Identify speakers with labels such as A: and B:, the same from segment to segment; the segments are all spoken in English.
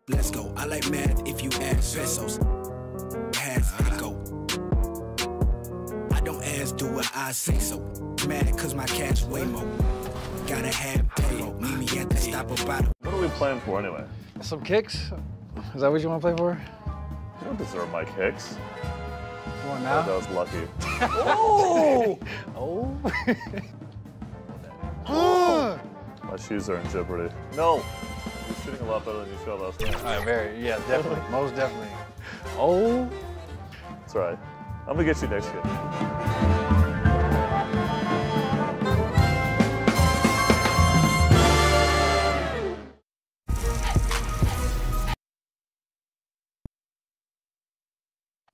A: Let's go. I like math if you add pesos. Half I go. I don't ask, do what I say so. Mad cause my cash way more. Gotta have payroll. Meet me at the stop about it.
B: What are we playing for anyway?
C: Some kicks? Is that what you want to play for?
B: You don't deserve my kicks.
C: You want now?
B: That was lucky.
C: Oh! Oh!
B: My shoes are in jeopardy. No! You're shooting a lot better than you shot last night.
C: Yeah, definitely. Most definitely. Oh!
B: That's right. I'm gonna get you next year.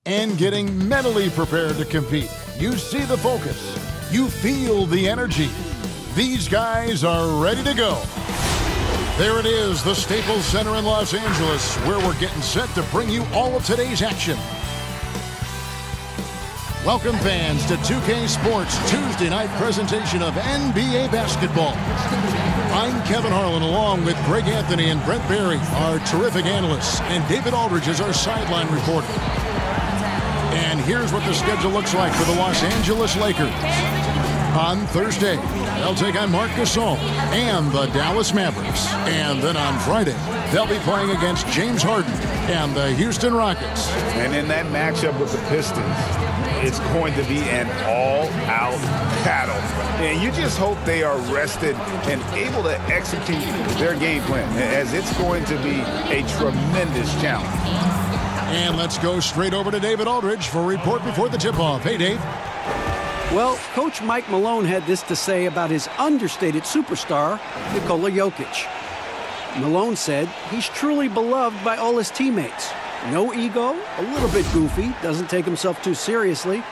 D: And getting mentally prepared to compete. You see the focus. You feel the energy. These guys are ready to go. There it is, the Staples Center in Los Angeles, where we're getting set to bring you all of today's action. Welcome, fans, to 2K Sports Tuesday night presentation of NBA basketball. I'm Kevin Harlan, along with Greg Anthony and Brent Barry, our terrific analysts, and David Aldridge is our sideline reporter. And here's what the schedule looks like for the Los Angeles Lakers. On Thursday, they'll take on Marc Gasol and the Dallas Mavericks. And then on Friday, they'll be playing against James Harden and the Houston Rockets.
E: And in that matchup with the Pistons, it's going to be an all-out battle. And you just hope they are rested and able to execute their game plan, as it's going to be a tremendous challenge.
D: And let's go straight over to David Aldridge for a report before the tip-off. Hey, Dave.
F: Well, Coach Mike Malone had this to say about his understated superstar, Nikola Jokic. Malone said he's truly beloved by all his teammates. No ego, a little bit goofy, doesn't take himself too seriously,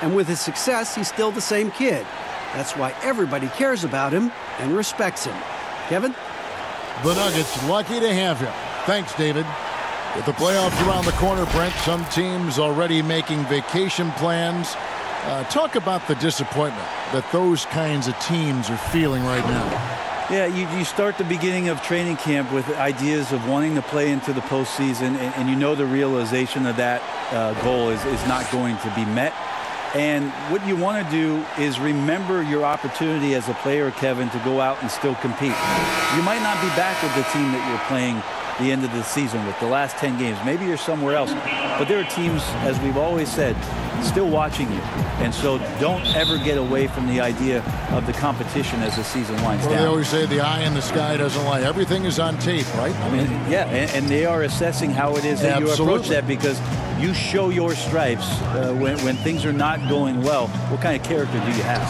F: and with his success, he's still the same kid. That's why everybody cares about him and respects him. Kevin?
D: The Nuggets lucky to have him. Thanks, David. With the playoffs around the corner, Brent, some teams already making vacation plans. Talk about the disappointment that those kinds of teams are feeling right now.
G: Yeah, you start the beginning of training camp with ideas of wanting to play into the postseason, and you know the realization of that goal is not going to be met. And what you want to do is remember your opportunity as a player, Kevin, to go out and still compete. You might not be back with the team that you're playing the end of the season with, the last 10 games. Maybe you're somewhere else. But there are teams, as we've always said, still watching you. And so don't ever get away from the idea of the competition as the season winds down.
D: They always say the eye in the sky doesn't lie. Everything is on tape, right? I mean,
G: yeah, and they are assessing how it is that you approach that, because you show your stripes when things are not going well. What kind of character do you have?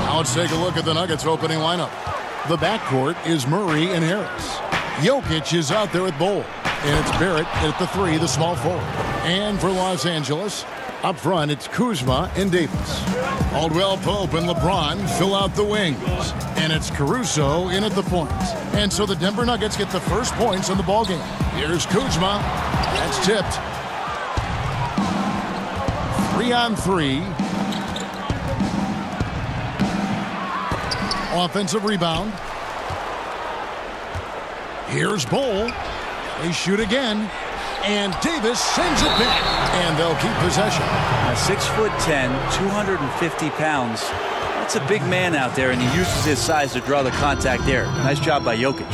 D: Now let's take a look at the Nuggets opening lineup. The backcourt is Murray and Harris. Jokic is out there at Bol, and it's Barrett at the 3, the small forward. And for Los Angeles, up front, it's Kuzma and Davis. Aldwell Pope and LeBron fill out the wings, and it's Caruso in at the points. And so the Denver Nuggets get the first points in the ballgame. Here's Kuzma. That's tipped. 3-on-3. Offensive rebound. Here's Bol. They shoot again. And Davis sends it back. And they'll keep possession.
G: 6'10", 250 pounds. That's a big man out there, and he uses his size to draw the contact there. Nice job by Jokic.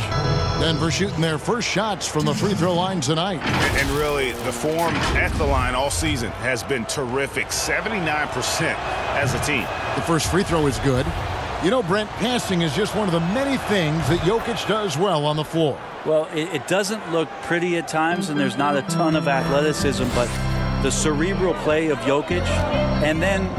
D: Denver shooting their first shots from the free throw line tonight.
E: And really, the form at the line all season has been terrific. 79% as a team.
D: The first free throw is good. You know, Brent, passing is just one of the many things that Jokic does well on the floor.
G: Well, it doesn't look pretty at times, and there's not a ton of athleticism, but the cerebral play of Jokic, and then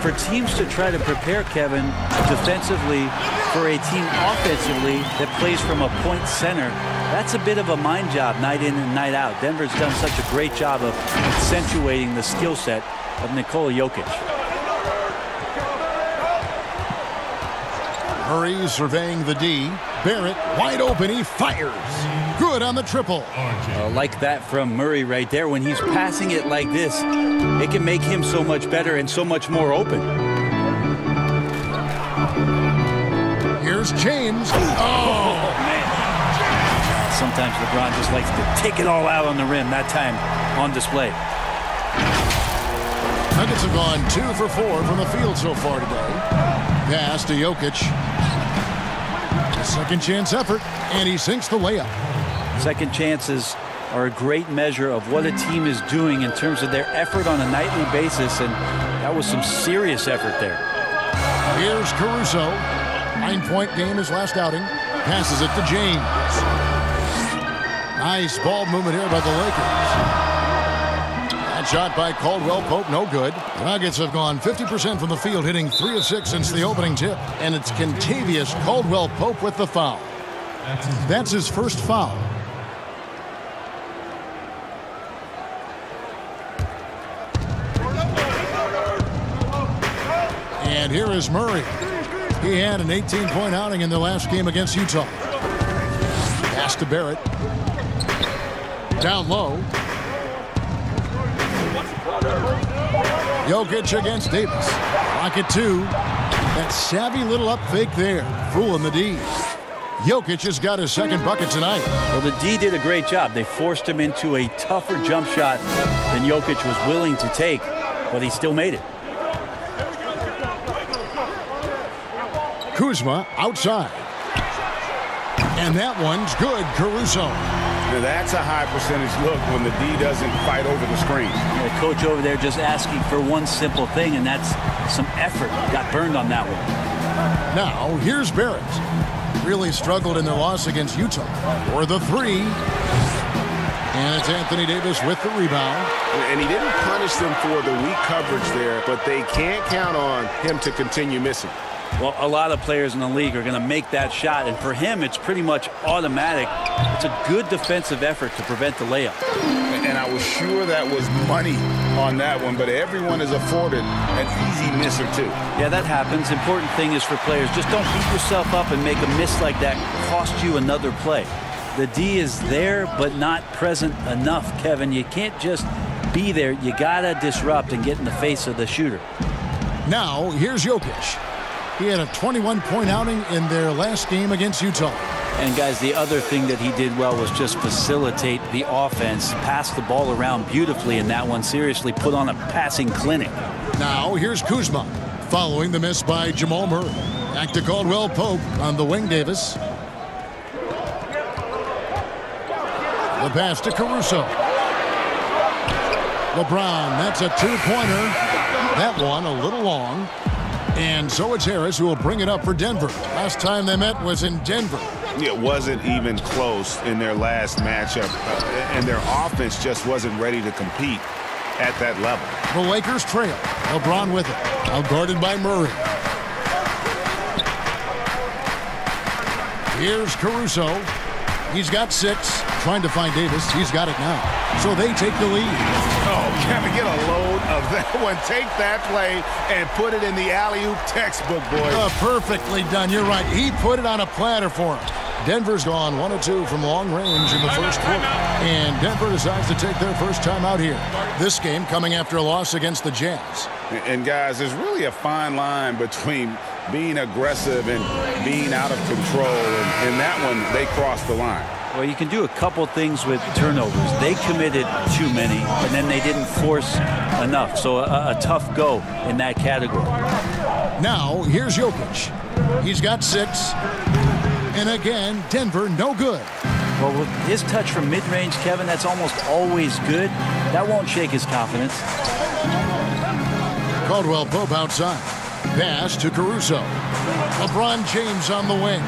G: for teams to try to prepare Kevin defensively for a team offensively that plays from a point center, that's a bit of a mind job night in and night out. Denver's done such a great job of accentuating the skill set of Nikola Jokic.
D: Murray surveying the D. Barrett wide open. He fires. Good on the triple.
G: Like that from Murray right there. When he's passing it like this, it can make him so much better and so much more open.
D: Here's James. Oh,
G: man. Sometimes LeBron just likes to take it all out on the rim. That time on display.
D: Nuggets have gone 2 for 4 from the field so far today. Pass to Jokic. A second chance effort, and he sinks the layup.
G: Second chances are a great measure of what a team is doing in terms of their effort on a nightly basis, and that was some serious effort there.
D: Here's Caruso. 9-point game his last outing. Passes it to James. Nice ball movement here by the Lakers. That shot by Caldwell Pope, no good. The Nuggets have gone 50% from the field, hitting 3 of 6 since the opening tip. And it's Kentavious Caldwell Pope with the foul. That's his first foul. And here is Murray. He had an 18-point outing in their last game against Utah. Pass to Barrett. Down low. Jokic against Davis. Rocket 2. That savvy little up fake there. Fooling the D. Jokic has got his second bucket tonight.
G: Well, the D did a great job. They forced him into a tougher jump shot than Jokic was willing to take, but he still made it.
D: Kuzma outside. And that one's good. Caruso.
E: Now that's a high percentage look when the D doesn't fight over the screen.
G: The coach over there just asking for one simple thing, and that's some effort. Got burned on that one.
D: Now, here's Barrett. Really struggled in their loss against Utah. For the 3. And it's Anthony Davis with the rebound.
E: And he didn't punish them for the weak coverage there, but they can't count on him to continue missing.
G: Well, a lot of players in the league are going to make that shot, and for him, it's pretty much automatic. It's a good defensive effort to prevent the layup.
E: And I was sure that was money on that one, but everyone is afforded an easy miss or 2.
G: Yeah, that happens. Important thing is for players, just don't beat yourself up and make a miss like that cost you another play. The D is there, but not present enough, Kevin. You can't just be there. You got to disrupt and get in the face of the shooter.
D: Now, here's Jokic. He had a 21-point outing in their last game against Utah.
G: And, guys, the other thing that he did well was just facilitate the offense, pass the ball around beautifully, and that one seriously put on a passing clinic.
D: Now, here's Kuzma, following the miss by Jamal Murray. Back to Caldwell Pope on the wing, Davis. The pass to Caruso. LeBron, that's a 2-pointer. That one a little long. And so it's Harris who will bring it up for Denver. Last time they met was in Denver.
E: It wasn't even close in their last matchup, and their offense just wasn't ready to compete at that level.
D: The Lakers trail. LeBron with it. Now guarded by Murray. Here's Caruso. He's got 6. Trying to find Davis. He's got it now. So they take the lead.
E: Oh, Kevin, get a load of that one. Take that play and put it in the alley-oop textbook, boys.
D: Perfectly done. You're right. He put it on a platter for him. Denver's gone 1 of 2 from long range in the first quarter. And Denver decides to take their first time out here. This game coming after a loss against the Jazz.
E: And guys, there's really a fine line between being aggressive and being out of control. And in that one, they crossed the line.
G: Well, you can do a couple things with turnovers. They committed too many, and then they didn't force enough. So a tough go in that category.
D: Now, here's Jokic. He's got 6. And again, Denver no good.
G: Well, with his touch from mid-range, Kevin, that's almost always good. That won't shake his confidence.
D: Caldwell Pope outside. Pass to Caruso. LeBron James on the wing.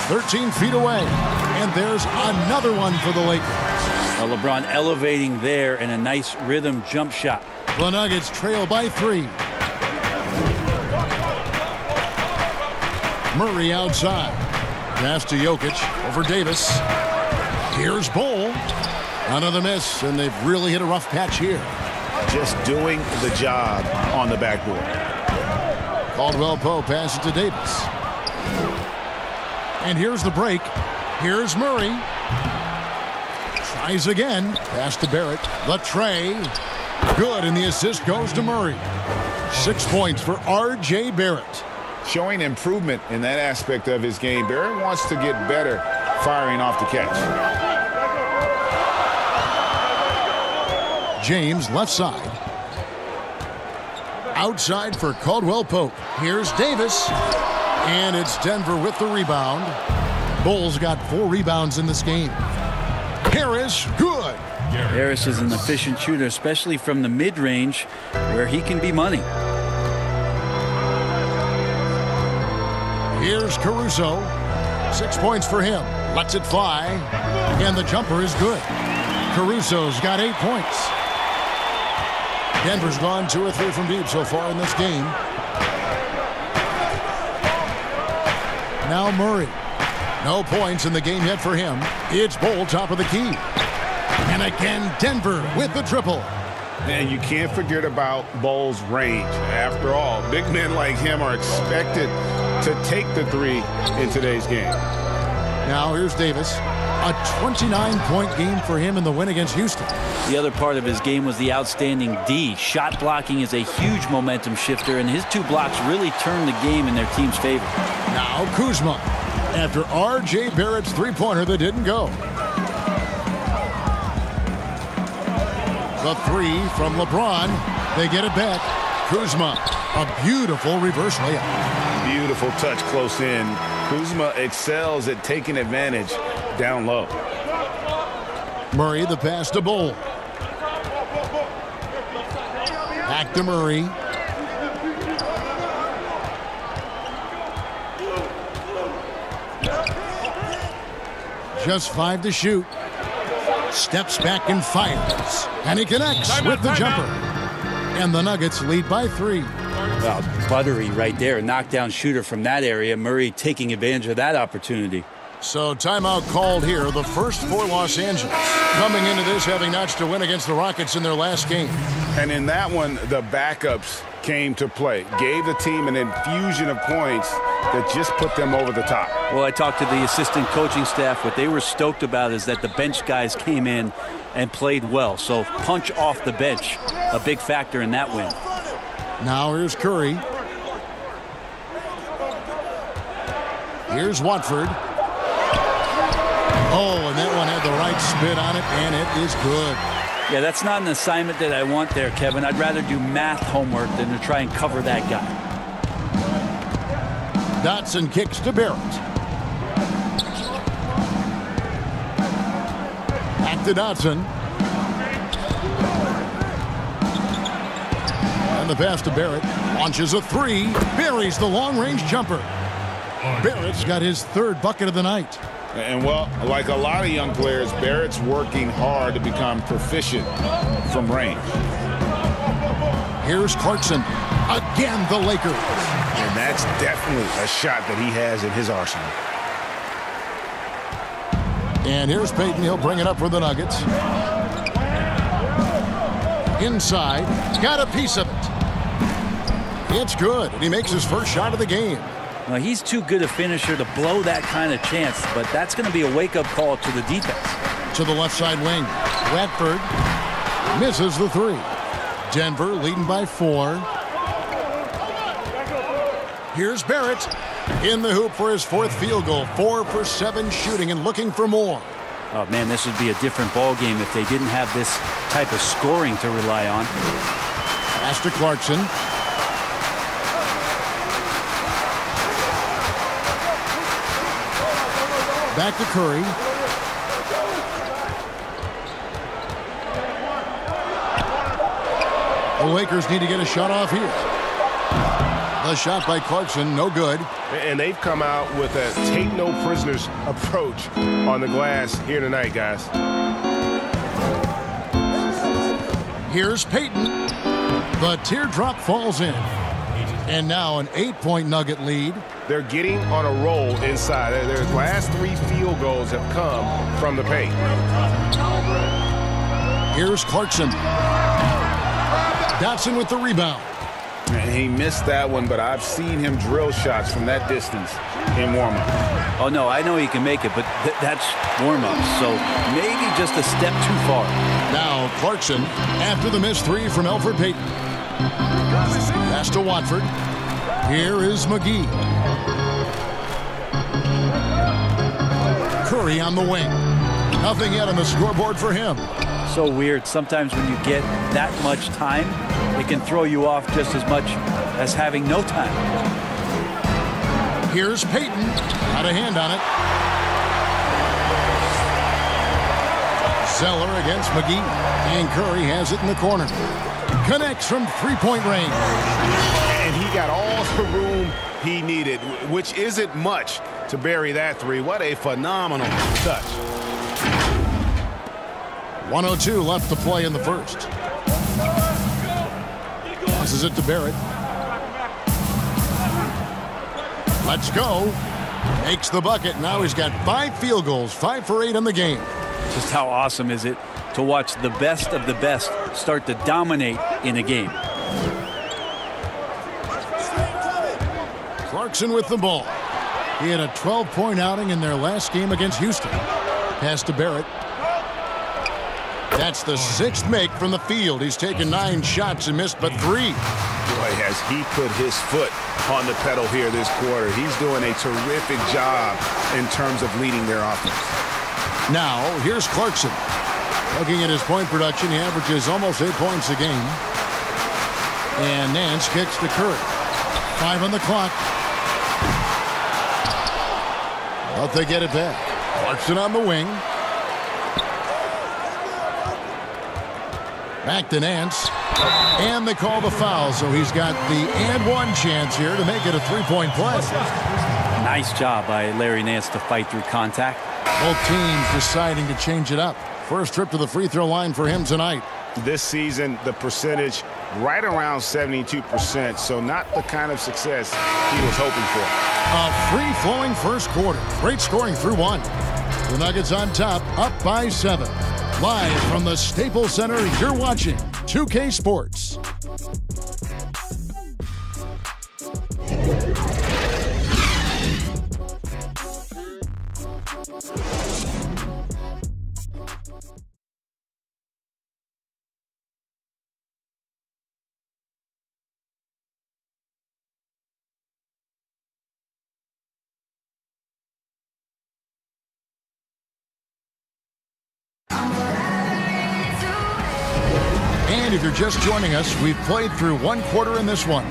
D: 13 feet away. And there's another one for the Lakers.
G: Well, LeBron elevating there and a nice rhythm jump shot.
D: The Nuggets trail by 3. Murray outside. Pass to Jokic over Davis. Here's Bol. Another miss, and they've really hit a rough patch here.
E: Just doing the job on the backboard.
D: Caldwell Pope passes to Davis. And here's the break. Here's Murray. Tries again. Pass to Barrett. The tray. Good, and the assist goes to Murray. 6 points for R.J. Barrett.
E: Showing improvement in that aspect of his game. Barrett wants to get better firing off the catch.
D: James left side. Outside for Caldwell Pope. Here's Davis. And it's Denver with the rebound. Bulls got 4 rebounds in this game. Harris, good.
G: Harris is an efficient shooter, especially from the mid-range, where he can be money.
D: Here's Caruso. 6 points for him. Lets it fly. And the jumper is good. Caruso's got 8 points. Denver's gone 2 or 3 from deep so far in this game. Now Murray. No points in the game yet for him. It's Bull top of the key. And again, Denver with the triple.
E: And you can't forget about Bull's range. After all, big men like him are expected to take the 3 in today's game.
D: Now here's Davis. A 29-point game for him in the win against Houston.
G: The other part of his game was the outstanding D. Shot blocking is a huge momentum shifter, and his 2 blocks really turned the game in their team's favor.
D: Now Kuzma, after R.J. Barrett's three-pointer that didn't go. The 3 from LeBron. They get it back. Kuzma, a beautiful reverse layup.
E: Beautiful touch close in. Kuzma excels at taking advantage down low.
D: Murray, the pass to Bull. Back to Murray. Just 5 to shoot. Steps back and fires. And he connects with the jumper. And the Nuggets lead by 3.
G: Well, buttery right there. Knockdown shooter from that area. Murray taking advantage of that opportunity.
D: So timeout called here. The first for Los Angeles. Coming into this having notched a win against the Rockets in their last game.
E: And in that one, the backups came to play. Gave the team an infusion of points that just put them over the top.
G: Well, I talked to the assistant coaching staff. What they were stoked about is that the bench guys came in and played well. So punch off the bench, a big factor in that win.
D: Now here's Curry. Here's Watford. Oh, and that one had the right spin on it, and it is good.
G: Yeah, that's not an assignment that I want there, Kevin. I'd rather do math homework than to try and cover that guy.
D: Dotson kicks to Barrett. Back to Dotson. And the pass to Barrett. Launches a 3. Buries the long-range jumper. Barrett's got his 3rd bucket of the night.
E: And, well, like a lot of young players, Barrett's working hard to become proficient from range.
D: Here's Clarkson. Again, the Lakers.
E: And that's definitely a shot that he has in his arsenal.
D: And here's Payton. He'll bring it up for the Nuggets. Inside. Got a piece of it. It's good. And he makes his first shot of the game.
G: Well, he's too good a finisher to blow that kind of chance, but that's going to be a wake-up call to the defense.
D: To the left side wing. Watford misses the 3. Denver leading by 4. Here's Barrett in the hoop for his 4th field goal. 4 for 7 shooting and looking for more.
G: Oh, man, this would be a different ball game if they didn't have this type of scoring to rely on.
D: Pass to Clarkson. Back to Curry. The Lakers need to get a shot off here. The shot by Clarkson, no good.
H: And they've come out with a take no prisoners approach on the glass here tonight, guys.
D: Here's Payton. The teardrop falls in. And now an 8-point Nugget lead.
H: They're getting on a roll inside. Their last 3 field goals have come from the paint.
D: Here's Clarkson. Dotson with the rebound.
E: And he missed that one, but I've seen him drill shots from that distance in warm-up.
G: Oh, no, I know he can make it, but that's warm-up, so maybe just a step too far.
D: Now Clarkson after the missed 3 from Elfrid Payton. Pass to Watford. Here is McGee. Curry Curry on the wing. Nothing yet on the scoreboard for him.
G: So weird. Sometimes when you get that much time, it can throw you off just as much as having no time.
D: Here's Payton. Got a hand on it. Zeller against McGee. And Curry has it in the corner. Connects from three-point range.
E: And he got all the room he needed, which isn't much to bury that three. What a phenomenal touch.
D: 1:02 left to play in the first. Passes it to Barrett. Let's go. Makes the bucket. Now he's got 5 field goals, 5 for 8 in the game.
G: Just how awesome is it to watch the best of the best start to dominate in a game.
D: Clarkson with the ball. He had a 12-point outing in their last game against Houston. Pass to Barrett. That's the 6th make from the field. He's taken 9 shots and missed but 3.
E: Boy, has he put his foot on the pedal here this quarter. He's doing a terrific job in terms of leading their offense.
D: Now, here's Clarkson. Looking at his point production, he averages almost 8 points a game. And Nance kicks to Curry. 5 on the clock. But they get it back. Clarkson on the wing. Back to Nance. And they call the foul, so he's got the and one chance here to make it a 3-point play.
G: Nice job by Larry Nance to fight through contact.
D: Both teams deciding to change it up. First trip to the free throw line for him tonight.
E: This season, the percentage right around 72%, so not the kind of success he was hoping for.
D: A free-flowing first quarter. Great scoring through 1. The Nuggets on top, up by 7. Live from the Staples Center, you're watching 2K Sports. And if you're just joining us, we've played through 1 quarter in this one.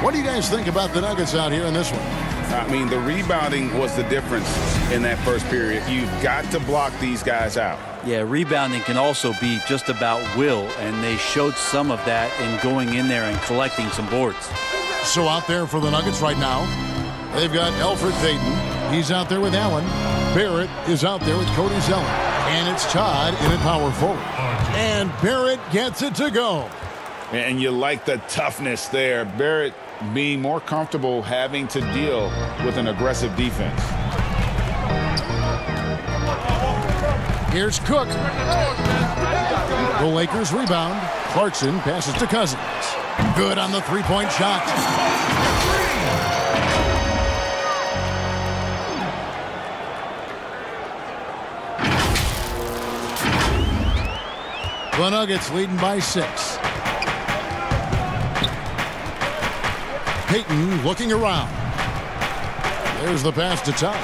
D: What do you guys think about the Nuggets out here in this one?
E: I mean, the rebounding was the difference in that first period. You've got to block these guys out.
G: Yeah, rebounding can also be just about will, and they showed some of that in going in there and collecting some boards.
D: So out there for the Nuggets right now, they've got Elfrid Payton. He's out there with Allen. Barrett is out there with Cody Zeller. And it's Todd in at power forward. And Barrett gets it to go.
E: And you like the toughness there. Barrett being more comfortable having to deal with an aggressive defense.
D: Here's Cook. The Lakers rebound. Clarkson passes to Cousins. Good on the 3-point shot. The Nuggets leading by 6. Payton looking around. There's the pass to Todd.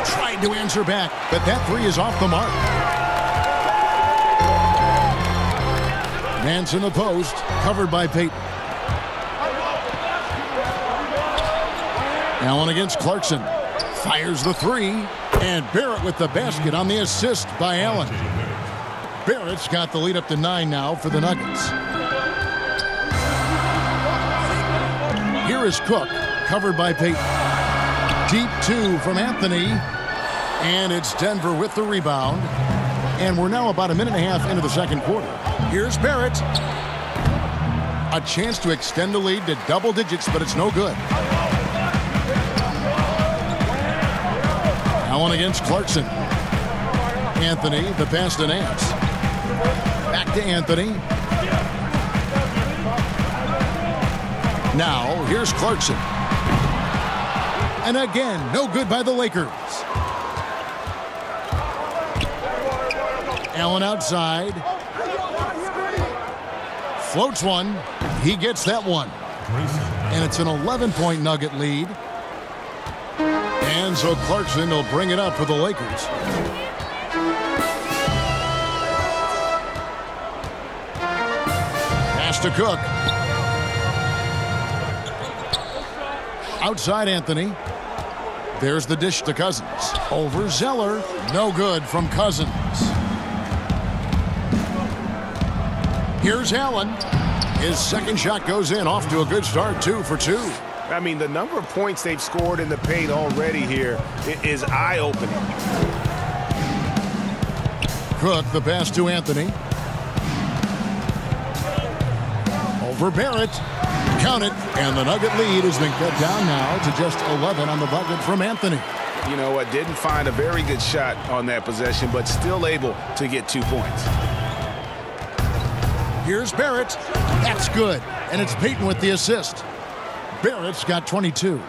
D: Tried to answer back, but that 3 is off the mark. Nance in the post, covered by Payton. Allen against Clarkson. Fires the 3, and Barrett with the basket on the assist by Allen. Barrett's got the lead up to 9 now for the Nuggets. Here is Cook, covered by Payton. Deep 2 from Anthony, and it's Denver with the rebound. And we're now about a minute and a half into the second quarter. Here's Barrett. A chance to extend the lead to double digits, but it's no good. Allen against Clarkson. Anthony, the pass to Nance. Back to Anthony. Now, here's Clarkson. And again, no good by the Lakers. Allen outside. Floats one. He gets that one. And it's an 11-point Nugget lead. And so Clarkson will bring it up for the Lakers. Pass to Cook. Outside Anthony. There's the dish to Cousins. Over Zeller. No good from Cousins. Here's Allen. His second shot goes in. Off to a good start. 2 for 2.
H: I mean, the number of points they've scored in the paint already here is eye-opening.
D: Cook, the pass to Anthony. Over Barrett. Count it. And the Nugget lead has been cut down now to just 11 on the bucket from Anthony.
E: You know what? Didn't find a very good shot on that possession, but still able to get 2 points.
D: Here's Barrett. That's good. And it's Payton with the assist. Barrett's got 22.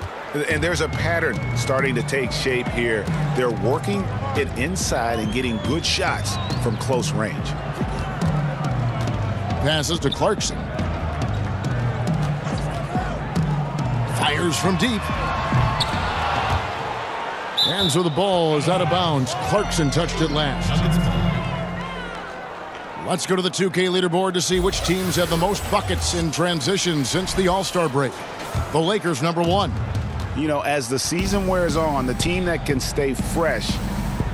E: And there's a pattern starting to take shape here. They're working it inside and getting good shots from close range.
D: Passes to Clarkson. Fires from deep. And so the ball is out of bounds. Clarkson touched it last. Let's go to the 2K leaderboard to see which teams have the most buckets in transition since the All-Star break. The Lakers, number 1.
E: You know, as the season wears on, the team that can stay fresh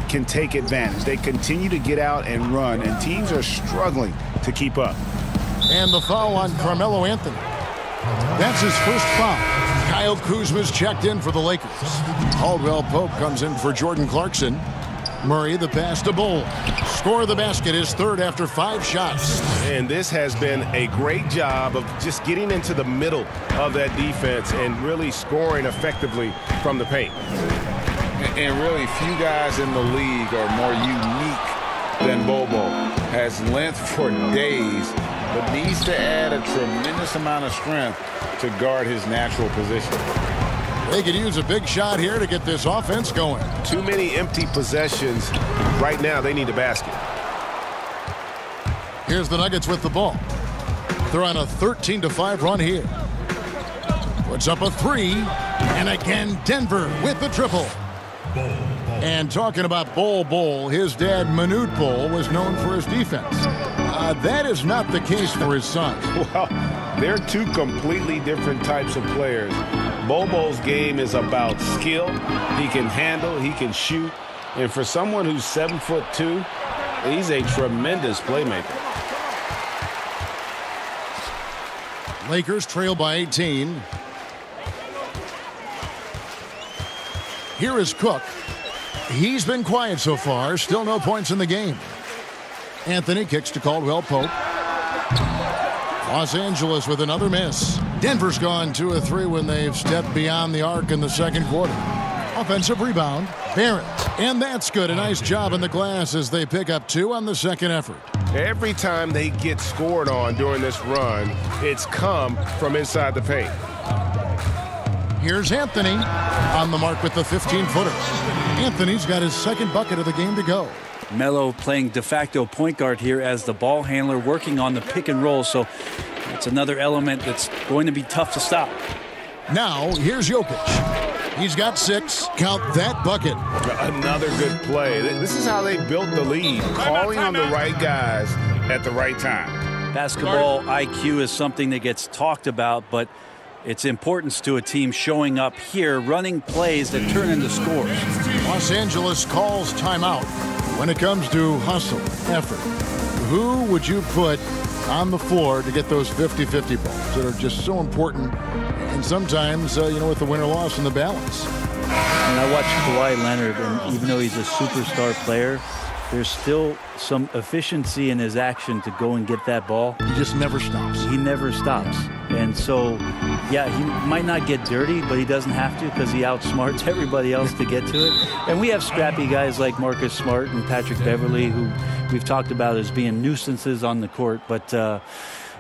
E: can take advantage. They continue to get out and run, and teams are struggling to keep up.
D: And the foul on Carmelo Anthony. That's his first foul. Kyle Kuzma's checked in for the Lakers. Caldwell Pope comes in for Jordan Clarkson. Murray, the pass to Bull. Score the basket, his third after 5 shots.
H: And this has been a great job of just getting into the middle of that defense and really scoring effectively from the paint.
E: And really, few guys in the league are more unique than Bobo. Has length for days, but needs to add a tremendous amount of strength to guard his natural position.
D: They could use a big shot here to get this offense going.
H: Too many empty possessions. Right now, they need a basket.
D: Here's the Nuggets with the ball. They're on a 13-5 run here. Puts up a 3. And again, Denver with the triple. And talking about Bol, his dad, Manute Bol, was known for his defense. That is not the case for his son.
H: Well, they're 2 completely different types of players. Bobo's game is about skill. He can handle, he can shoot. And for someone who's 7'2", he's a tremendous playmaker.
D: Lakers trail by 18. Here is Cook. He's been quiet so far. Still no points in the game. Anthony kicks to Caldwell Pope. Los Angeles with another miss. Denver's gone 2 of 3 when they've stepped beyond the arc in the second quarter. Offensive rebound. Barrett. And that's good. A nice job in the glass as they pick up 2 on the second effort.
H: Every time they get scored on during this run, it's come from inside the paint.
D: Here's Anthony on the mark with the 15-footer. Anthony's got his second bucket of the game to go.
G: Melo playing de facto point guard here as the ball handler, working on the pick and roll. So it's another element that's going to be tough to stop.
D: Now, here's Jokic. He's got 6. Count that bucket.
H: Another good play. This is how they built the lead, calling on the right guys at the right time.
G: Basketball IQ is something that gets talked about, but its importance to a team showing up here, running plays that turn into scores.
D: Los Angeles calls timeout. When it comes to hustle, effort, who would you put on the floor to get those 50-50 balls that are just so important? And sometimes, with the win-or-loss in the balance.
G: And I watched Kawhi Leonard, and even though he's a superstar player, there's still some efficiency in his action to go and get that ball.
D: He just never stops.
G: He never stops. And so, yeah, he might not get dirty, but he doesn't have to because he outsmarts everybody else to get to it. And we have scrappy guys like Marcus Smart and Patrick Beverley who we've talked about as being nuisances on the court. But,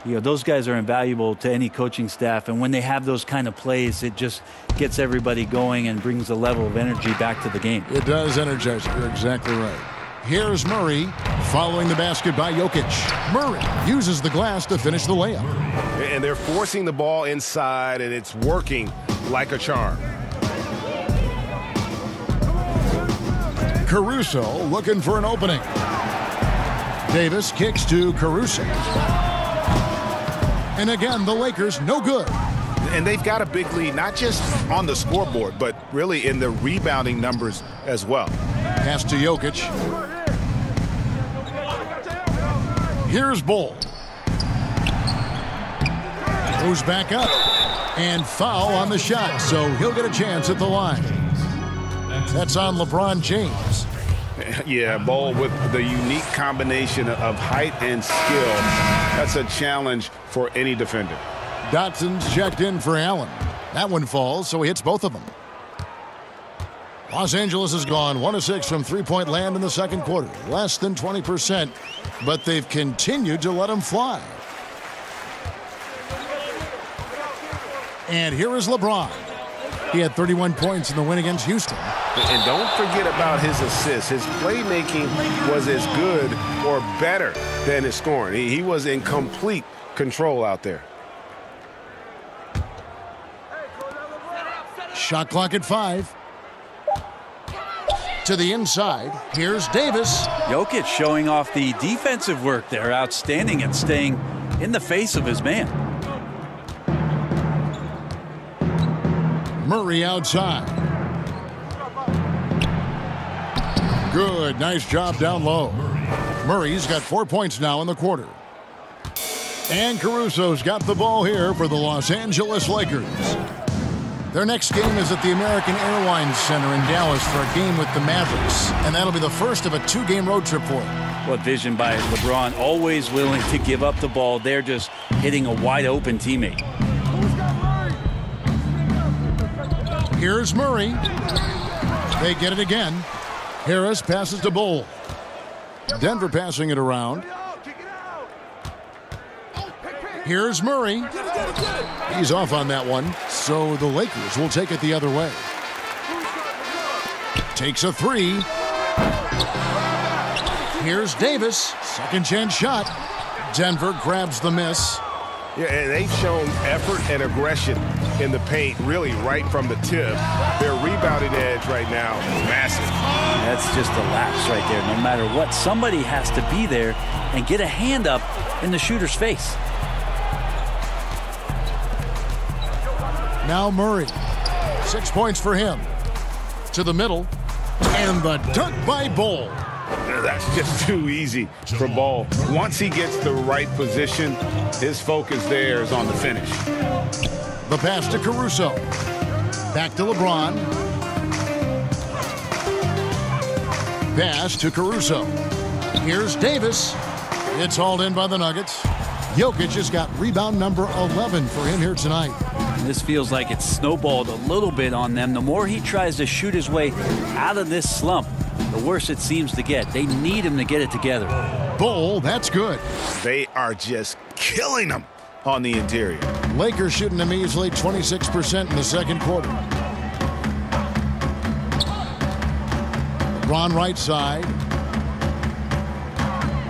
G: those guys are invaluable to any coaching staff. And when they have those kind of plays, it just gets everybody going and brings a level of energy back to the game.
D: It does energize it. You're exactly right. Here's Murray following the basket by Jokic. Murray uses the glass to finish the layup.
H: And they're forcing the ball inside, and it's working like a charm.
D: Caruso looking for an opening. Davis kicks to Caruso. And again, the Lakers no good.
E: And they've got a big lead, not just on the scoreboard, but really in the rebounding numbers as well.
D: Pass to Jokic. Here's Bull. Goes back up. And foul on the shot, so he'll get a chance at the line. That's on LeBron James.
H: Yeah, Bull with the unique combination of height and skill. That's a challenge for any defender.
D: Dotson's checked in for Allen. That one falls, so he hits both of them. Los Angeles has gone 1 of 6 from three-point land in the second quarter. Less than 20%, but they've continued to let him fly. And here is LeBron. He had 31 points in the win against Houston.
H: And don't forget about his assists. His playmaking was as good or better than his scoring. He was in complete control out there.
D: Shot clock at 5. To the inside. Here's Davis.
G: Jokic showing off the defensive work there. Outstanding at staying in the face of his man.
D: Murray outside. Good. Nice job down low. Murray's got 4 points now in the quarter. And Caruso's got the ball here for the Los Angeles Lakers. Their next game is at the American Airlines Center in Dallas for a game with the Mavericks. And that'll be the first of a 2-game road trip for them.
G: What vision by LeBron, always willing to give up the ball. They're just hitting a wide-open teammate.
D: Here's Murray. They get it again. Harris passes to Bull. Denver passing it around. Here's Murray. He's off on that one, so the Lakers will take it the other way. Takes a 3. Here's Davis. Second chance shot. Denver grabs the miss.
H: Yeah, and they've shown effort and aggression in the paint, really right from the tip. Their rebounding edge right now is massive.
G: That's just a lapse right there. No matter what, somebody has to be there and get a hand up in the shooter's face.
D: Now Murray. 6 points for him. To the middle. And the dunk by Bull.
H: That's just too easy for Ball. Once he gets the right position, his focus there is on the finish.
D: The pass to Caruso. Back to LeBron. Pass to Caruso. Here's Davis. It's hauled in by the Nuggets. Jokic has got rebound number 11 for him here tonight.
G: This feels like it's snowballed a little bit on them. The more he tries to shoot his way out of this slump, the worse it seems to get. They need him to get it together.
D: Bull, that's good.
E: They are just killing them on the interior.
D: Lakers shooting a measly 26% in the second quarter. LeBron right side.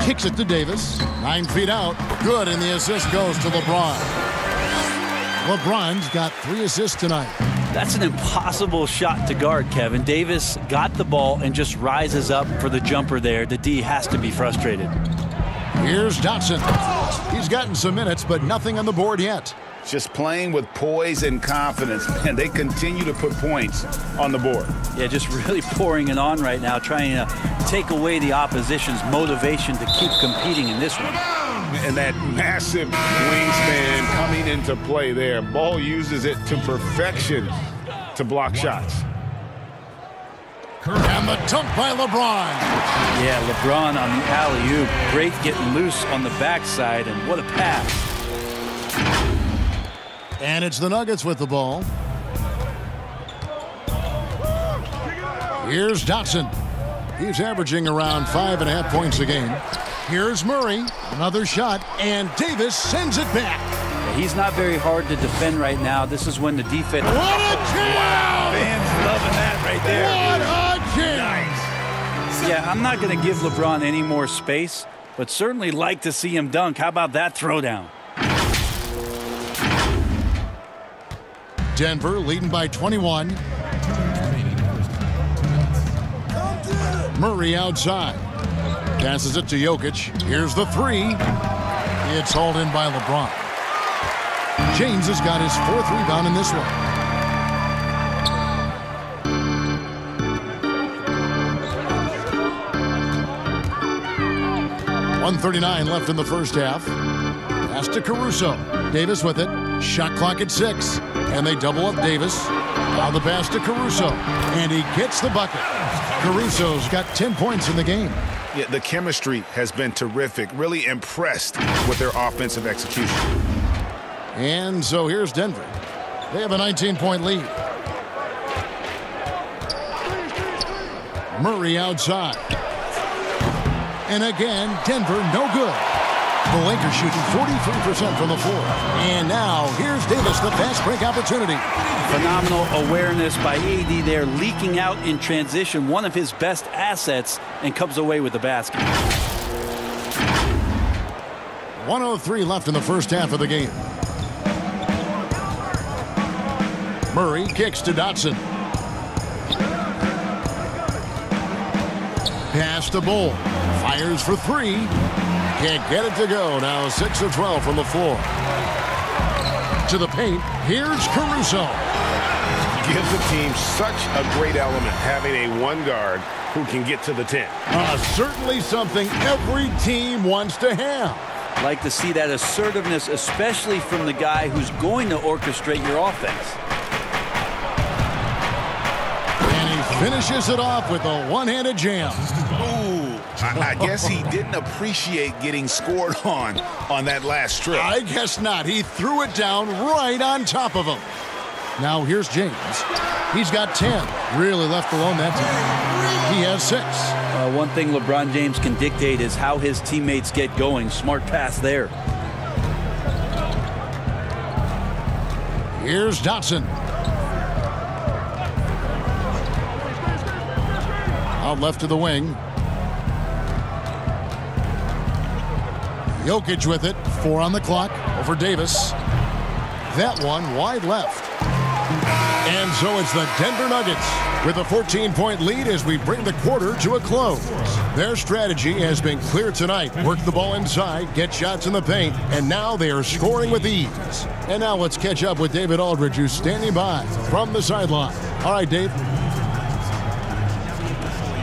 D: Kicks it to Davis. 9 feet out. Good, and the assist goes to LeBron. LeBron's got 3 assists tonight.
G: That's an impossible shot to guard, Kevin. Davis got the ball and just rises up for the jumper there. The D has to be frustrated.
D: Here's Dotson. He's gotten some minutes, but nothing on the board yet.
E: Just playing with poise and confidence, and they continue to put points on the board.
G: Yeah, just really pouring it on right now, trying to take away the opposition's motivation to keep competing in this one.
H: And that massive wingspan coming into play there. Ball uses it to perfection to block shots.
D: And the dunk by LeBron.
G: Yeah, LeBron on the alley-oop. Great getting loose on the backside, and what a pass.
D: And it's the Nuggets with the ball. Here's Dotson. He's averaging around 5.5 points a game. Here's Murray. Another shot, and Davis sends it back.
G: Yeah, he's not very hard to defend right now. This is when the defense...
D: What a jam!
G: Wow, fans loving that right there.
D: What a jam!
G: Nice. Yeah, I'm not going to give LeBron any more space, but certainly like to see him dunk. How about that throwdown?
D: Denver leading by 21. Murray outside. Passes it to Jokic. Here's the three. It's hauled in by LeBron. James has got his 4th rebound in this one. .139 left in the first half. Pass to Caruso. Davis with it. Shot clock at 6. And they double up Davis. Now the pass to Caruso. And he gets the bucket. Caruso's got 10 points in the game.
E: Yeah, the chemistry has been terrific. Really impressed with their offensive execution.
D: And so here's Denver. They have a 19-point lead. Murray outside. And again, Denver no good. The Lakers shooting 43% from the floor. And now here's Davis, the fast break opportunity.
G: Phenomenal awareness by AD there, leaking out in transition, one of his best assets, and comes away with the basket.
D: 1:03 left in the first half of the game. Murray kicks to Dotson. Pass to Bull. Fires for 3. Can't get it to go. Now 6 of 12 from the floor. To the paint. Here's Caruso.
E: Gives the team such a great element having a one guard who can get to the 10.
D: Certainly something every team wants to have.
G: Like to see that assertiveness, especially from the guy who's going to orchestrate your offense.
D: And he finishes it off with a one-handed jam.
E: Ooh, I guess he didn't appreciate getting scored on that last trip.
D: I guess not. He threw it down right on top of him. Now here's James. He's got 10. Really left alone that time. He has 6.
G: One thing LeBron James can dictate is how his teammates get going. Smart pass there.
D: Here's Dotson. Out left to the wing. Jokic with it. 4 on the clock. Over Davis. That one wide left. And so it's the Denver Nuggets with a 14-point lead as we bring the quarter to a close. Their strategy has been clear tonight. Work the ball inside, get shots in the paint, and now they are scoring with ease. And now let's catch up with David Aldridge, who's standing by from the sideline. All right, Dave.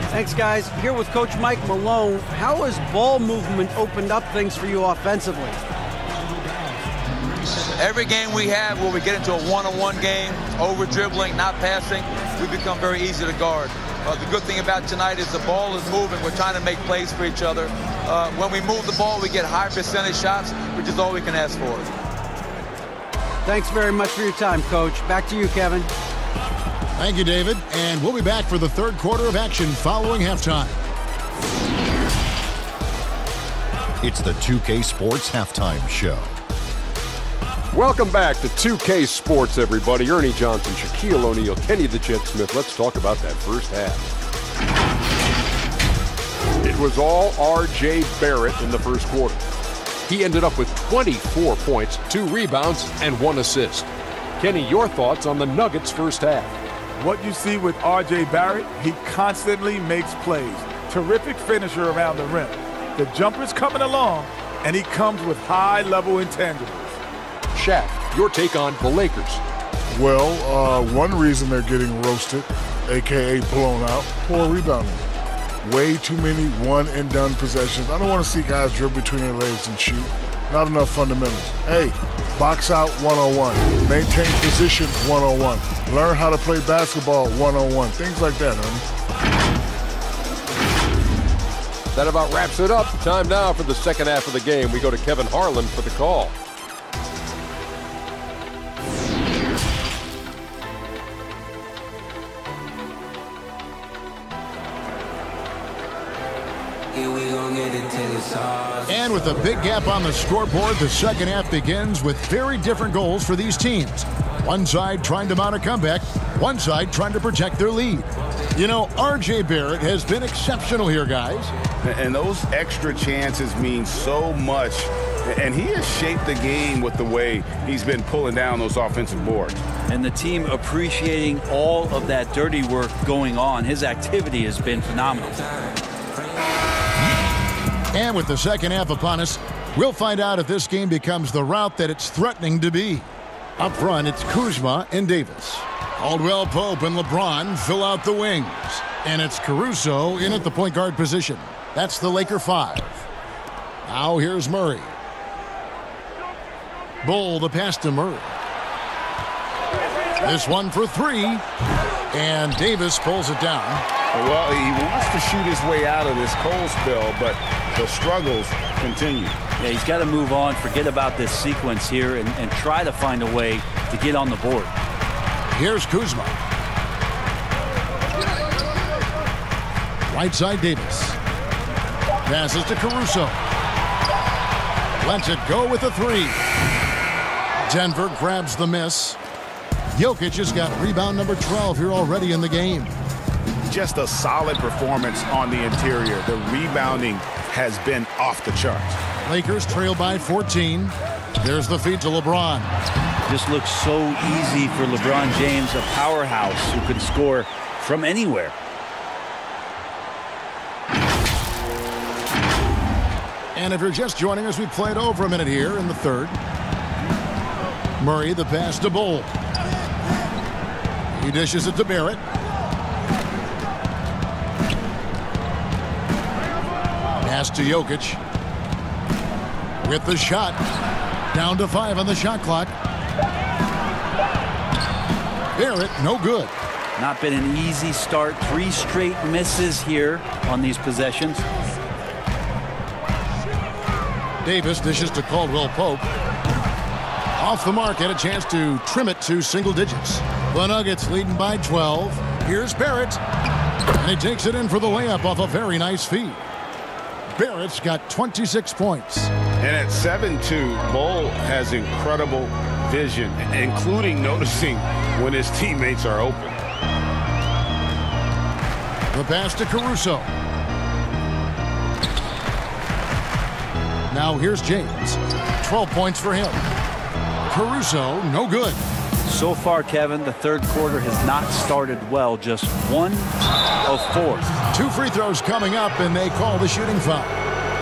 F: Thanks, guys. Here with Coach Mike Malone. How has ball movement opened up things for you offensively?
I: Every game we have where we get into a one-on-one game, over dribbling, not passing, we become very easy to guard. The good thing about tonight is the ball is moving. We're trying to make plays for each other. When we move the ball, we get high percentage shots, which is all we can ask for.
F: Thanks very much for your time, Coach. Back to you, Kevin.
D: Thank you, David. And we'll be back for the third quarter of action following halftime.
J: It's the 2K Sports Halftime Show.
K: Welcome back to 2K Sports, everybody. Ernie Johnson, Shaquille O'Neal, Kenny the Jet Smith. Let's talk about that first half. It was all R.J. Barrett in the first quarter. He ended up with 24 points, 2 rebounds, and 1 assist. Kenny, your thoughts on the Nuggets' first half?
L: What you see with R.J. Barrett, he constantly makes plays. Terrific finisher around the rim. The jumper's coming along, and he comes with high-level intangibles.
K: Shaq, your take on the Lakers.
M: Well, one reason they're getting roasted, a.k.a. blown out, poor rebounding. Way too many one-and-done possessions. I don't want to see guys dribble between their legs and shoot. Not enough fundamentals. Hey, box out 101. Maintain position 101. Learn how to play basketball 101. Things like that, honey.
K: That about wraps it up. Time now for the second half of the game. We go to Kevin Harlan for the call.
D: And with a big gap on the scoreboard, the second half begins with very different goals for these teams. One side trying to mount a comeback, one side trying to protect their lead. You know, R.J. Barrett has been exceptional here, guys.
E: And those extra chances mean so much
H: And he has shaped the game with the way he's been pulling down those offensive boards.
G: And the team appreciating all of that dirty work going on. His activity has been phenomenal.
D: And with the second half upon us, we'll find out if this game becomes the route that it's threatening to be. Up front, it's Kuzma and Davis. Caldwell Pope and LeBron fill out the wings. And it's Caruso in at the point guard position. That's the Laker 5. Now here's Murray. Bull the pass to Murray. This one for 3. And Davis pulls it down.
H: Well, he wants to shoot his way out of this cold spell, but the struggles continue.
G: Yeah, he's got to move on, forget about this sequence here, and try to find a way to get on the board.
D: Here's Kuzma. Right side Davis. Passes to Caruso. Lets it go with a 3. Denver grabs the miss. Jokic has got rebound number 12 here already in the game.
E: Just a solid performance on the interior. The rebounding has been off the charts.
D: Lakers trail by 14. There's the feed to LeBron.
G: Just looks so easy for LeBron James, a powerhouse who can score from anywhere.
D: And if you're just joining us, we played over a minute here in the third. Murray the pass to Bull. He dishes it to Barrett. Pass to Jokic. With the shot. Down to 5 on the shot clock. Barrett, no good.
G: Not been an easy start. 3 straight misses here on these possessions.
D: Davis dishes to Caldwell Pope. Off the mark, had a chance to trim it to single digits. The Nuggets leading by 12. Here's Barrett. And he takes it in for the layup off a very nice feed. Barrett's got 26 points.
H: And at 7-2, Bull has incredible vision, including noticing when his teammates are open.
D: The pass to Caruso. Now here's James. 12 points for him. Caruso, no good.
G: So far, Kevin, the third quarter has not started well. Just 1 of 4.
D: 2 free throws coming up, and they call the shooting foul.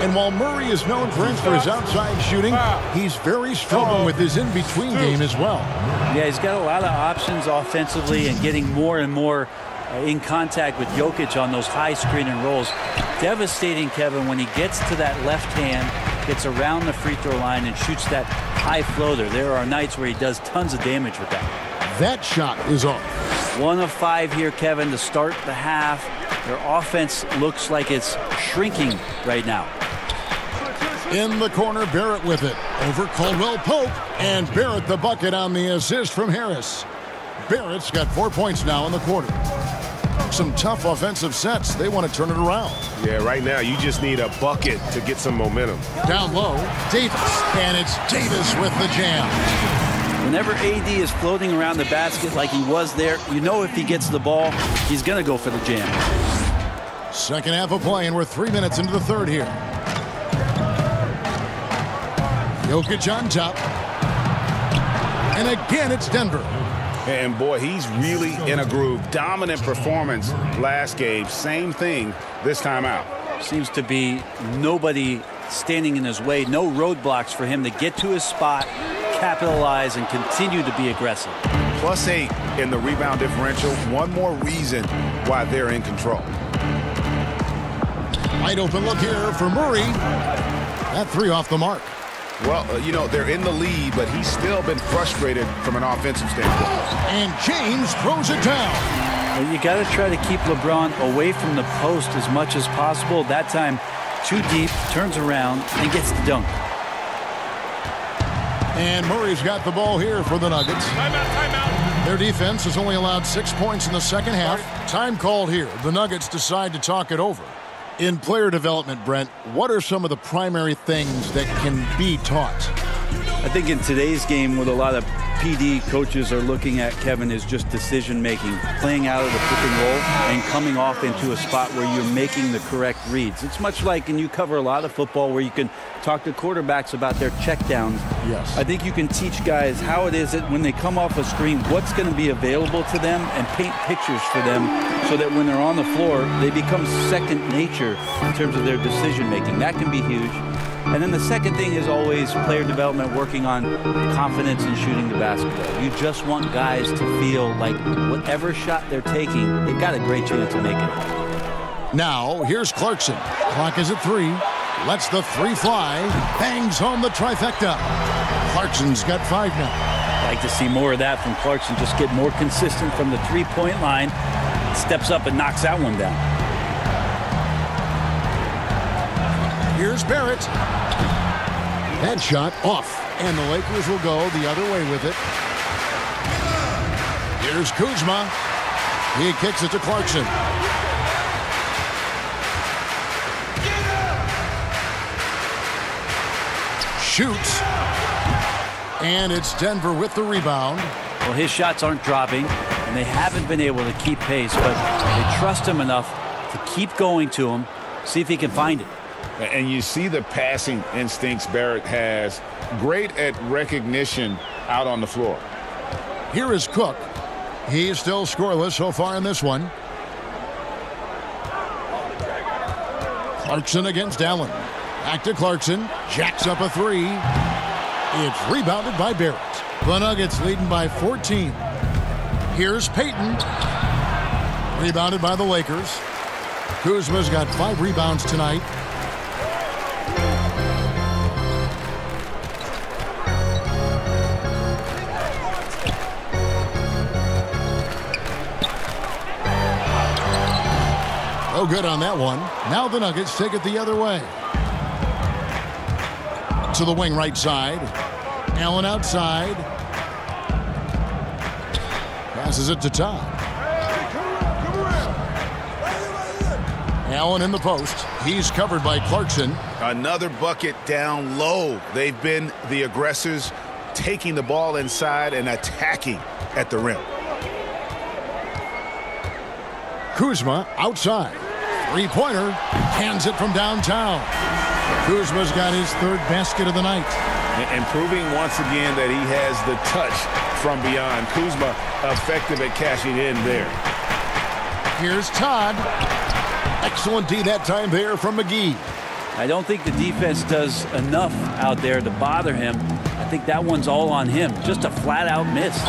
D: And while Murray is known for his outside shooting, he's very strong with his in-between game as well.
G: Yeah, he's got a lot of options offensively and getting more and more in contact with Jokic on those high screen and rolls. Devastating, Kevin, when he gets to that left hand, gets around the free throw line and shoots that high floater. There are nights where he does tons of damage with that.
D: That shot is off.
G: 1 of 5 here, Kevin, to start the half. Their offense looks like it's shrinking right now.
D: In the corner, Barrett with it. Over Caldwell Pope. And Barrett the bucket on the assist from Harris. Barrett's got 4 points now in the quarter. Some tough offensive sets. They want to turn it around.
E: Yeah, right now you just need a bucket to get some momentum.
D: Down low, Davis. And it's Davis with the jam.
G: Whenever AD is floating around the basket like he was there, you know if he gets the ball, he's going to go for the jam.
D: Second half of play, and we're 3 minutes into the third here. Jokic on top. And again, it's Denver.
H: And boy, he's really in a groove. Dominant performance last game. Same thing this time out.
G: Seems to be nobody standing in his way. No roadblocks for him to get to his spot, capitalize, and continue to be aggressive.
E: +8 in the rebound differential. One more reason why they're in control.
D: Wide open look here for Murray. That 3 off the mark.
E: Well, you know, they're in the lead, but he's still been frustrated from an offensive standpoint.
D: And James throws it down.
G: Well, you got to try to keep LeBron away from the post as much as possible. That time, too deep, turns around, and gets the dunk.
D: And Murray's got the ball here for the Nuggets. Timeout. Their defense has only allowed 6 points in the second half. Time called here. The Nuggets decide to talk it over. In player development, Brent, what are some of the primary things that can be taught?
G: I think in today's game with a lot of PD coaches are looking at, Kevin, is just decision-making, playing out of the pick and roll and coming off into a spot where you're making the correct reads. It's much like, and you cover a lot of football, where you can talk to quarterbacks about their checkdowns.
D: Yes.
G: I think you can teach guys how it is that when they come off a screen, what's going to be available to them, and paint pictures for them so that when they're on the floor, they become second nature in terms of their decision-making. That can be huge. And then the second thing is always player development, working on confidence in shooting the basketball. You just want guys to feel like whatever shot they're taking, they've got a great chance of making it.
D: Now, here's Clarkson. Clock is at 3. Lets the 3 fly. Bangs home the trifecta. Clarkson's got 5 now.
G: I'd like to see more of that from Clarkson. Just get more consistent from the three-point line. Steps up and knocks that one down.
D: Here's Barrett. That shot off, and the Lakers will go the other way with it. Here's Kuzma. He kicks it to Clarkson. Shoots. And it's Denver with the rebound.
G: Well, his shots aren't dropping, and they haven't been able to keep pace, but they trust him enough to keep going to him, see if he can find it.
E: And you see the passing instincts Barrett has. Great at recognition out on the floor.
D: Here is Cook. He's still scoreless so far in this one. Clarkson against Allen. Back to Clarkson. Jacks up a 3. It's rebounded by Barrett. The Nuggets leading by 14. Here's Payton. Rebounded by the Lakers. Kuzma's got 5 rebounds tonight. No good on that one. Now the Nuggets take it the other way. To the wing right side. Allen outside. Passes it to Todd. Allen in the post. He's covered by Clarkson.
E: Another bucket down low. They've been the aggressors, taking the ball inside and attacking at the rim.
D: Kuzma outside. Three-pointer. Hands it from downtown. Kuzma's got his 3rd basket of the night.
E: And proving once again that he has the touch from beyond. Kuzma effective at cashing in there.
D: Here's Todd. Excellent D that time there from McGee.
G: I don't think the defense does enough out there to bother him. I think that one's all on him. Just a flat-out miss.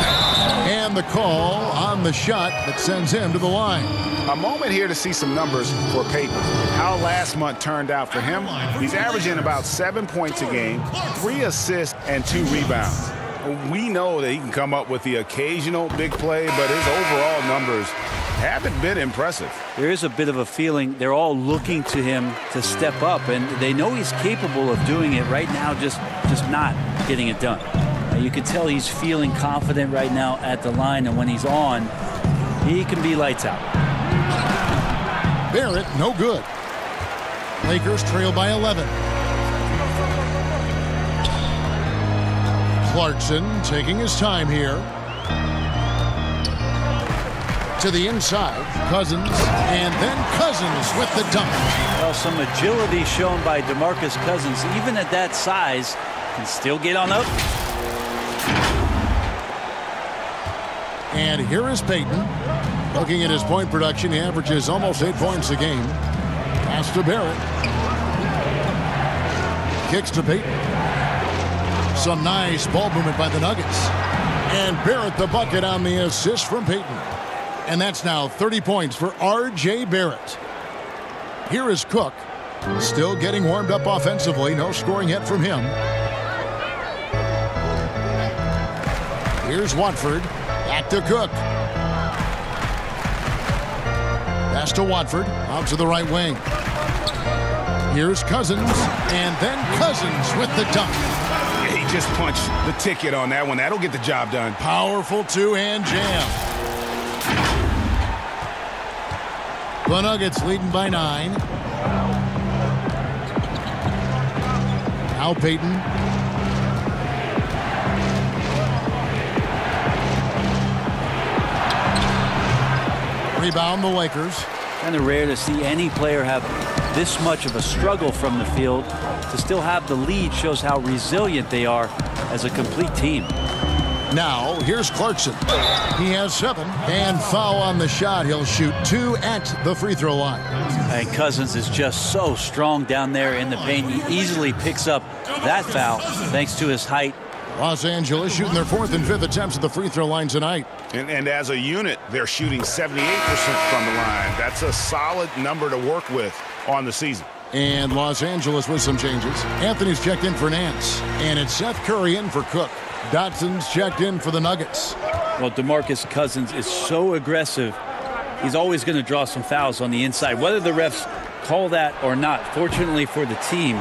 D: And the call on the shot that sends him to the line.
E: A moment here to see some numbers for Payton. How last month turned out for him. He's averaging about 7 points a game, 3 assists, and 2 rebounds. We know that he can come up with the occasional big play, but his overall numbers haven't been impressive.
G: There is a bit of a feeling they're all looking to him to step up, and they know he's capable of doing it right now, just not getting it done. You can tell he's feeling confident right now at the line, and when he's on, he can be lights out.
D: Barrett, no good. Lakers trail by 11. Clarkson taking his time here. To the inside, Cousins, and then Cousins with the dunk.
G: Well, some agility shown by DeMarcus Cousins, even at that size, can still get on up.
D: And here is Payton. Looking at his point production, he averages almost 8 points a game. Pass to Barrett. Kicks to Payton. Some nice ball movement by the Nuggets. And Barrett the bucket on the assist from Payton. And that's now 30 points for R.J. Barrett. Here is Cook. Still getting warmed up offensively. No scoring yet from him. Here's Watford. Back to Cook. Pass to Watford. Out to the right wing. Here's Cousins. And then Cousins with the dunk.
E: He just punched the ticket on that one. That'll get the job done.
D: Powerful two-hand jam. The Nuggets leading by 9. Now Payton. Rebound the Lakers.
G: Kind of rare to see any player have this much of a struggle from the field. To still have the lead shows how resilient they are as a complete team.
D: Now, here's Clarkson. He has 7, and foul on the shot. He'll shoot 2 at the free throw line.
G: And Cousins is just so strong down there in the paint. He easily picks up that foul thanks to his height.
D: Los Angeles shooting their 4th and 5th attempts at the free throw line tonight.
E: And as a unit, they're shooting 78% from the line. That's a solid number to work with on the season.
D: And Los Angeles with some changes. Anthony's checked in for Nance, and it's Seth Curry in for Cook. Dotson's checked in for the Nuggets.
G: Well, DeMarcus Cousins is so aggressive. He's always going to draw some fouls on the inside, whether the refs call that or not. Fortunately for the team,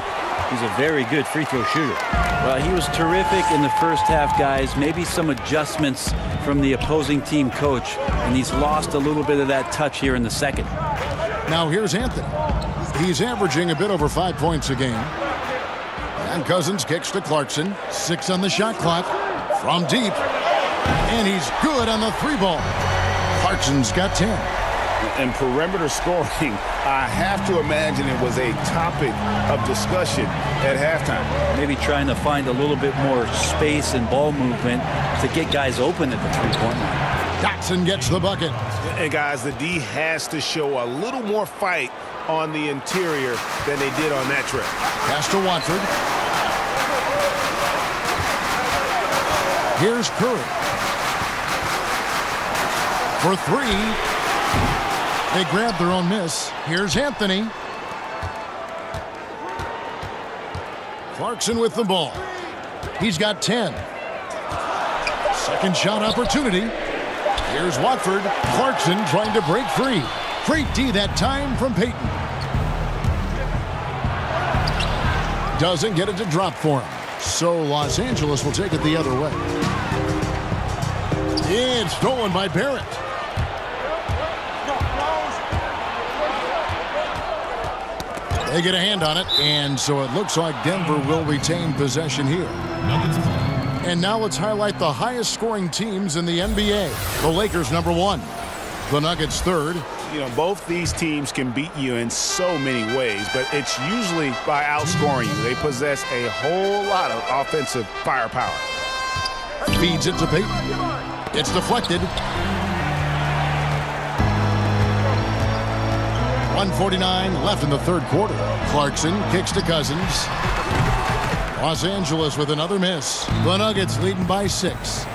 G: he's a very good free throw shooter. Well, he was terrific in the first half, guys. Maybe some adjustments from the opposing team coach, and he's lost a little bit of that touch here in the second.
D: Now here's Anthony. He's averaging a bit over 5 points a game. And Cousins kicks to Clarkson. 6 on the shot clock from deep. And he's good on the 3-ball. Clarkson's got 10.
E: And perimeter scoring, I have to imagine it was a topic of discussion at halftime.
G: Maybe trying to find a little bit more space and ball movement to get guys open at the 3-point line.
D: Dotson gets the bucket.
E: And guys, the D has to show a little more fight on the interior than they did on that trip.
D: Pass to Watford. Here's Curry. For 3. They grab their own miss. Here's Anthony. Clarkson with the ball. He's got 10. Second shot opportunity. Here's Watford. Clarkson trying to break free. Great D that time from Payton. Doesn't get it to drop for him. So Los Angeles will take it the other way. It's stolen by Barrett. They get a hand on it, and so it looks like Denver will retain possession here. And now let's highlight the highest scoring teams in the NBA. The Lakers number 1. The Nuggets 3rd.
E: You know, both these teams can beat you in so many ways, but it's usually by outscoring you. They possess a whole lot of offensive firepower.
D: Feeds it to Payton. It's deflected. 1:49 left in the 3rd quarter. Clarkson kicks to Cousins. Los Angeles with another miss. The Nuggets leading by 6.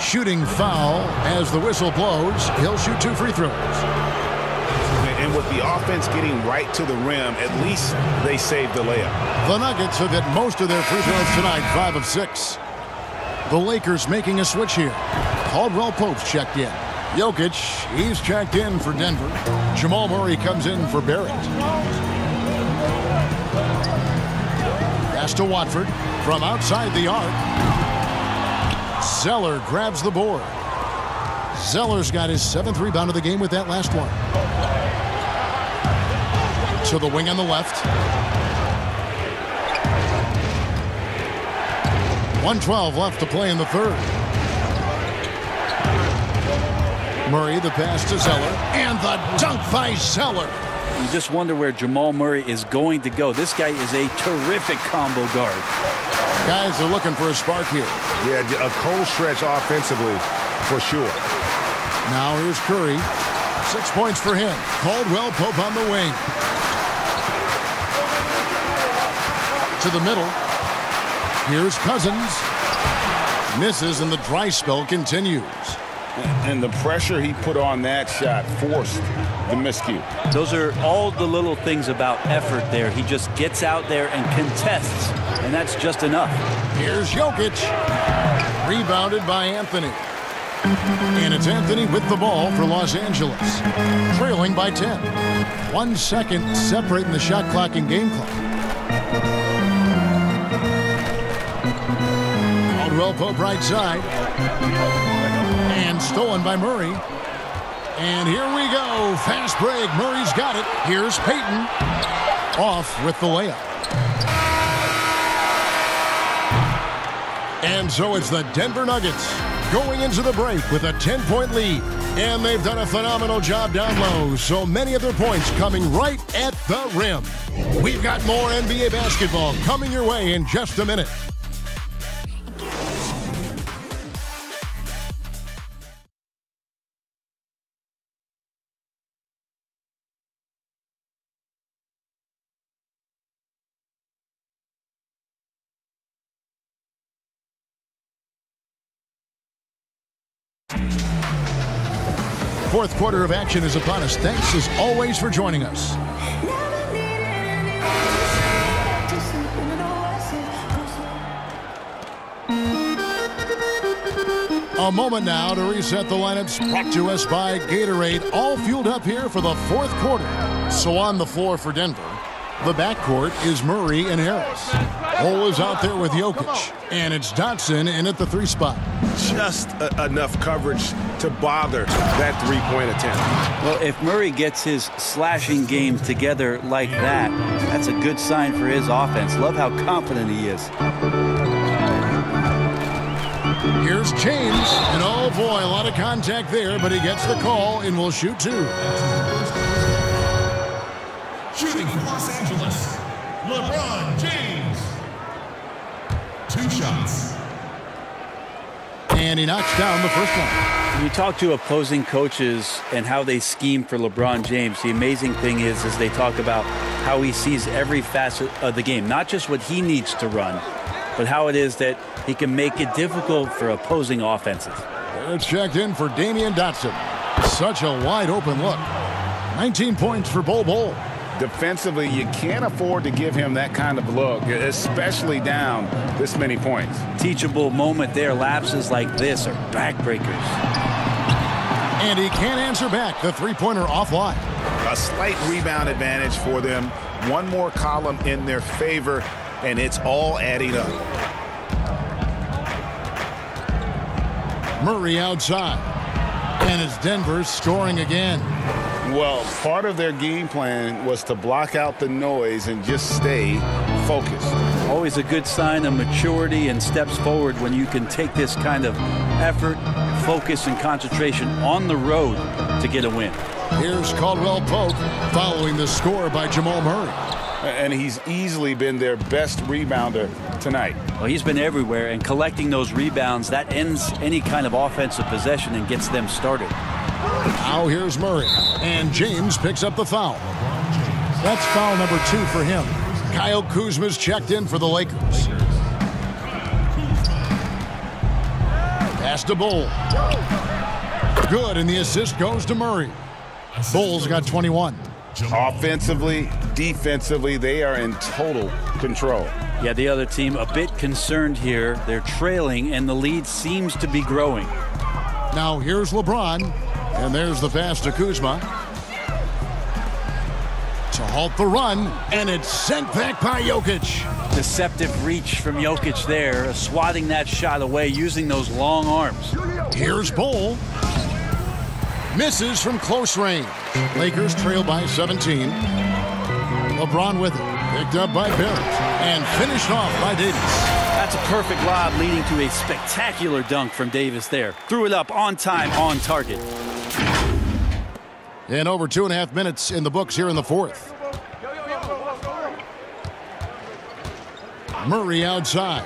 D: Shooting foul as the whistle blows. He'll shoot 2 free throws.
E: And with the offense getting right to the rim, at least they saved the layup.
D: The Nuggets have hit most of their free throws tonight, 5 of 6. The Lakers making a switch here. Caldwell Pope's checked in. Jokic, he's checked in for Denver. Jamal Murray comes in for Barrett. Pass to Watford from outside the arc. Zeller grabs the board. Zeller's got his 7th rebound of the game with that last one. To the wing on the left. 1:12 left to play in the 3rd. Murray, the pass to Zeller, and the dunk by Zeller.
G: You just wonder where Jamal Murray is going to go. This guy is a terrific combo guard.
D: Guys are looking for a spark here.
E: Yeah, a cold stretch offensively, for sure.
D: Now here's Curry. 6 points for him. Caldwell Pope on the wing. To the middle. Here's Cousins. Misses, and the dry spell continues.
E: And the pressure he put on that shot forced the miscue.
G: Those are all the little things about effort there. He just gets out there and contests, and that's just enough.
D: Here's Jokic. Rebounded by Anthony. And it's Anthony with the ball for Los Angeles. Trailing by 10. 1 second separating the shot clock and game clock. Caldwell Pope right side. And stolen by Murray. And here we go. Fast break. Murray's got it. Here's Payton. Off with the layup. And so it's the Denver Nuggets going into the break with a 10-point lead. And they've done a phenomenal job down low, so many of their points coming right at the rim. We've got more NBA basketball coming your way in just a minute. Fourth quarter of action is upon us. Thanks as always for joining us. A moment now to reset the lineups brought to us by Gatorade. All fueled up here for the fourth quarter. So on the floor for Denver, the backcourt is Murray and Harris. Ole is out there with Jokic, and it's Dotson in at the 3 spot.
H: Just enough coverage to bother that three-point attempt.
G: Well, if Murray gets his slashing game together like that, that's a good sign for his offense. Love how confident he is.
D: Here's James, and oh boy, a lot of contact there, but he gets the call and will shoot 2.
N: Shooting for Los Angeles, LeBron James. 2 shots.
D: And he knocks down the first one.
G: When you talk to opposing coaches and how they scheme for LeBron James, the amazing thing is they talk about how he sees every facet of the game, not just what he needs to run, but how it is that he can make it difficult for opposing offenses.
D: It's checked in for Damian Dotson. Such a wide open look. 19 points for Bol.
H: Defensively, you can't afford to give him that kind of look, especially down this many points.
G: Teachable moment there. Lapses like this are backbreakers.
D: And he can't answer back. The three-pointer offline.
E: A slight rebound advantage for them. One more column in their favor, and it's all adding up.
D: Murray outside. And it's Denver scoring again.
H: Well, part of their game plan was to block out the noise and just stay focused.
G: Always a good sign of maturity and steps forward when you can take this kind of effort, focus, and concentration on the road to get a win.
D: Here's Caldwell Pope following the score by Jamal Murray.
H: And he's easily been their best rebounder tonight.
G: Well, he's been everywhere, and collecting those rebounds, that ends any kind of offensive possession and gets them started.
D: Now here's Murray, and James picks up the foul. That's foul number 2 for him. Kyle Kuzma's checked in for the Lakers. Pass to Bull. Good, and the assist goes to Murray. Bull's got 21.
H: Offensively, defensively, they are in total control.
G: Yeah, the other team a bit concerned here. They're trailing, and the lead seems to be growing.
D: Now here's LeBron, and there's the pass to Kuzma. To halt the run, and it's sent back by Jokic.
G: Deceptive reach from Jokic there, swatting that shot away using those long arms.
D: Here's Bull. Misses from close range. Lakers trail by 17. LeBron with it. Picked up by Barrett. And finished off by Davis.
G: That's a perfect lob leading to a spectacular dunk from Davis there. Threw it up on time, on target.
D: And over 2.5 minutes in the books here in the fourth. Murray outside.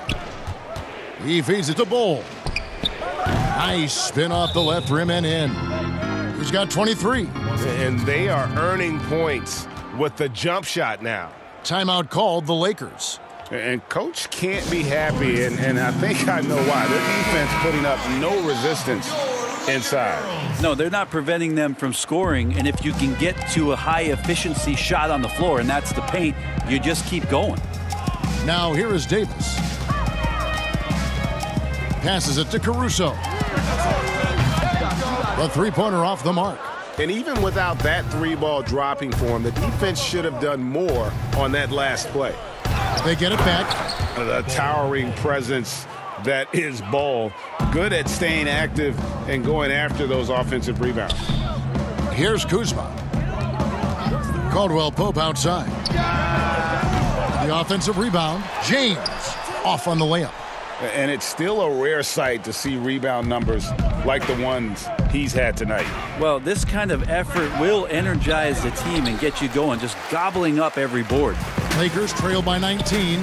D: He feeds it to Bull. Nice spin off the left rim and in. He's got 23.
H: And they are earning points with the jump shot now.
D: Timeout called the Lakers.
H: And coach can't be happy, and I think I know why. Their defense putting up no resistance inside.
G: No, they're not preventing them from scoring, and if you can get to a high-efficiency shot on the floor, and that's the paint, you just keep going.
D: Now here is Davis. Passes it to Caruso. The three-pointer off the mark.
H: And even without that three-ball dropping for him, the defense should have done more on that last play.
D: They get it back.
H: The towering presence that is Ball. Good at staying active and going after those offensive rebounds.
D: Here's Kuzma. Caldwell Pope outside. The offensive rebound. James off on the layup.
H: And it's still a rare sight to see rebound numbers like the ones he's had tonight.
G: Well, this kind of effort will energize the team and get you going, just gobbling up every board.
D: Lakers trail by 19.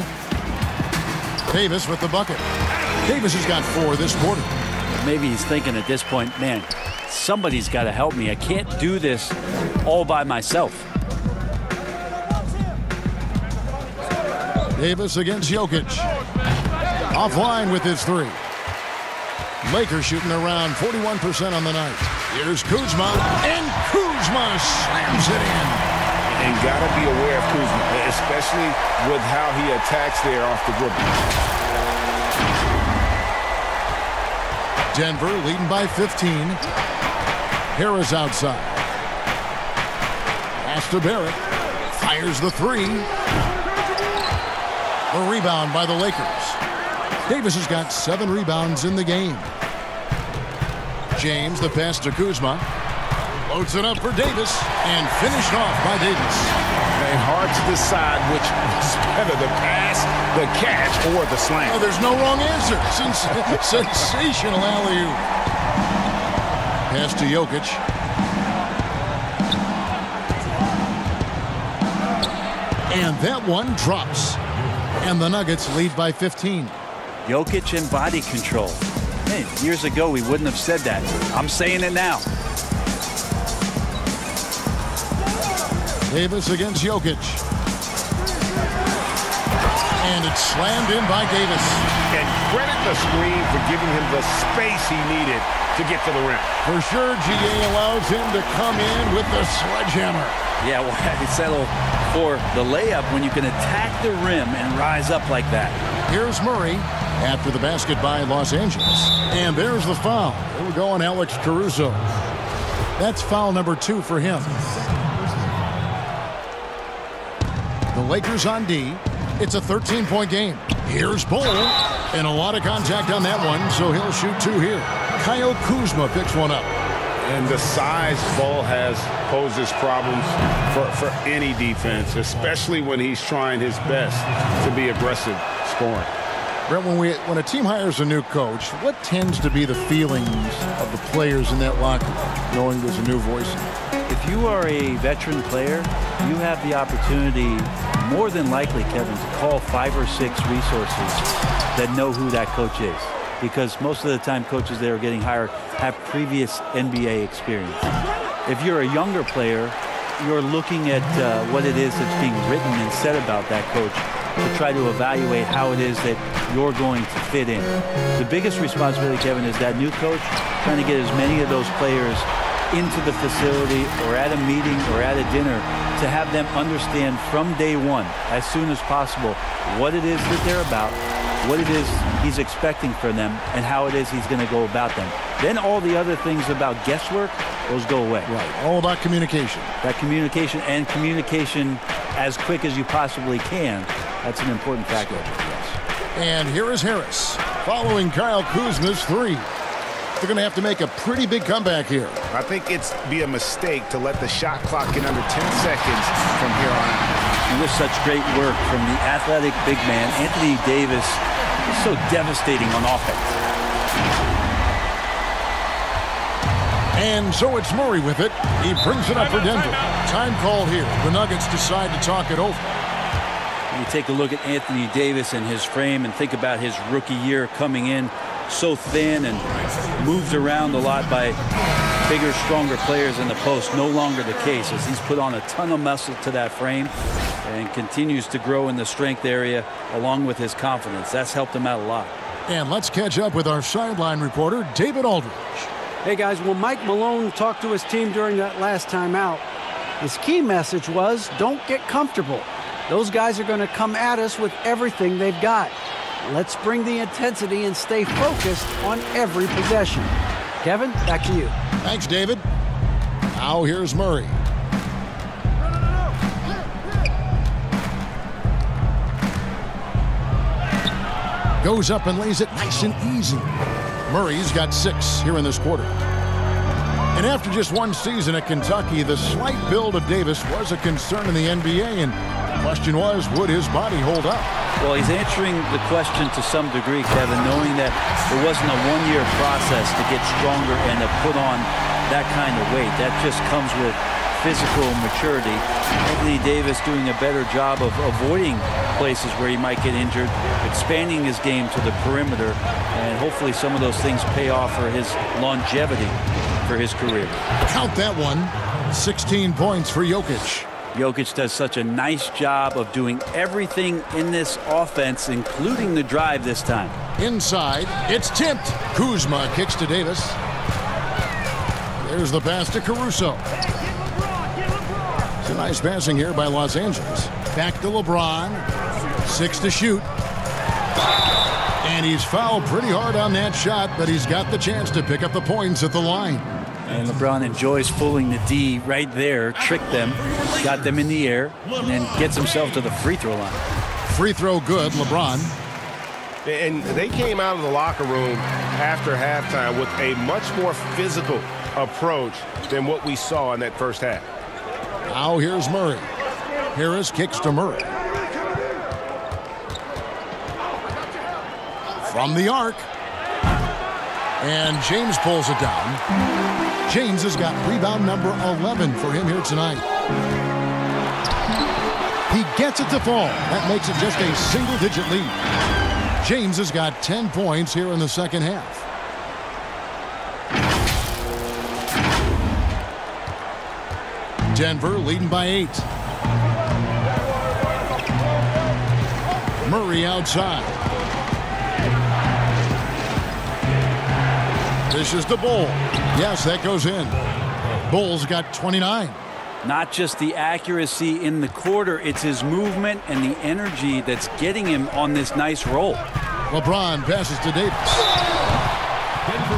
D: Davis with the bucket. Davis has got 4 this quarter.
G: Maybe he's thinking at this point, man, somebody's got to help me. I can't do this all by myself.
D: Davis against Jokic. Offline with his 3. Lakers shooting around 41% on the night. Here's Kuzma, and Kuzma slams it in.
H: And got to be aware of Kuzma, especially with how he attacks there off the dribble.
D: Denver leading by 15. Harris outside. Pass to Barrett. Fires the 3. The rebound by the Lakers. Davis has got 7 rebounds in the game. James, the pass to Kuzma. Loads it up for Davis, and finished off by Davis.
H: And hard to decide which was better, the pass, the catch, or the slam.
D: Oh, there's no wrong answer. Sensational alley-oop. Pass to Jokic. And that one drops. And the Nuggets lead by 15.
G: Jokic and body control. Hey, years ago, we wouldn't have said that. I'm saying it now.
D: Davis against Jokic. And it's slammed in by Davis.
H: And credit the screen for giving him the space he needed to get to the rim.
D: For sure, GA allows him to come in with the sledgehammer.
G: Yeah, well, I settle for the layup when you can attack the rim and rise up like that.
D: Here's Murray after the basket by Los Angeles. And there's the foul. Here we go on Alex Caruso. That's foul number 2 for him. The Lakers on D. It's a 13-point game. Here's Bull. And a lot of contact on that one, so he'll shoot 2 here. Kyle Kuzma picks one up.
H: And the size Bull has poses problems for any defense, especially when he's trying his best to be aggressive scoring.
D: Brett, when a team hires a new coach, what tends to be the feelings of the players in that locker room, knowing there's a new voice in it?
G: If you are a veteran player, you have the opportunity, more than likely, Kevin, to call 5 or 6 resources that know who that coach is. Because most of the time coaches that are getting hired have previous NBA experience. If you're a younger player, you're looking at what it is that's being written and said about that coach to try to evaluate how it is that you're going to fit in. The biggest responsibility, Kevin, is that new coach trying to get as many of those players into the facility or at a meeting or at a dinner to have them understand from day one, as soon as possible, what it is that they're about, what it is he's expecting from them, and how it is he's going to go about them. Then all the other things about guesswork, those go away.
D: Right, all about communication.
G: That communication, and communication as quick as you possibly can, that's an important factor. Yes.
D: And here is Harris, following Kyle Kuzma's 3. They're going to have to make a pretty big comeback here.
E: I think it's be a mistake to let the shot clock get under 10 seconds from here on out.
G: And with such great work from the athletic big man, Anthony Davis is so devastating on offense.
D: And so it's Murray with it. He brings it up for Denver. Time call here. The Nuggets decide to talk it over.
G: You take a look at Anthony Davis and his frame and think about his rookie year coming in so thin and moved around a lot by bigger, stronger players in the post. No longer the case, as he's put on a ton of muscle to that frame and continues to grow in the strength area along with his confidence. That's helped him out a lot.
D: And let's catch up with our sideline reporter, David Aldridge.
F: Hey, guys, well, Mike Malone talked to his team during that last time out. His key message was, don't get comfortable. Those guys are going to come at us with everything they've got. Let's bring the intensity and stay focused on every possession. Kevin, back to you.
D: Thanks, David. Now here's Murray. Goes up and lays it nice and easy. Murray's got 6 here in this quarter. And after just one season at Kentucky, the slight build of Davis was a concern in the NBA, and the question was, would his body hold up?
G: Well, he's answering the question to some degree, Kevin, knowing that it wasn't a one-year process to get stronger and to put on that kind of weight. That just comes with physical maturity. Anthony Davis doing a better job of avoiding places where he might get injured, expanding his game to the perimeter, and hopefully some of those things pay off for his longevity for his career.
D: Count that one. 16 points for Jokic.
G: Jokic does such a nice job of doing everything in this offense, including the drive this time.
D: Inside, it's tipped. Kuzma kicks to Davis. There's the pass to Caruso. It's a nice passing here by Los Angeles. Back to LeBron. 6 to shoot. And he's fouled pretty hard on that shot, but he's got the chance to pick up the points at the line.
G: And LeBron enjoys fooling the D right there, tricked them, got them in the air, and then gets himself to the free throw line.
D: Free throw good, LeBron.
H: And they came out of the locker room after halftime with a much more physical approach than what we saw in that first half.
D: Now here's Murray. Harris kicks to Murray. From the arc. And James pulls it down. James has got rebound number 11 for him here tonight. He gets it to fall. That makes it just a single-digit lead. James has got 10 points here in the second half. Denver leading by 8. Murray outside. This is the Bull. Yes, that goes in. Bull's got 29.
G: Not just the accuracy in the quarter, it's his movement and the energy that's getting him on this nice roll.
D: LeBron passes to Davis.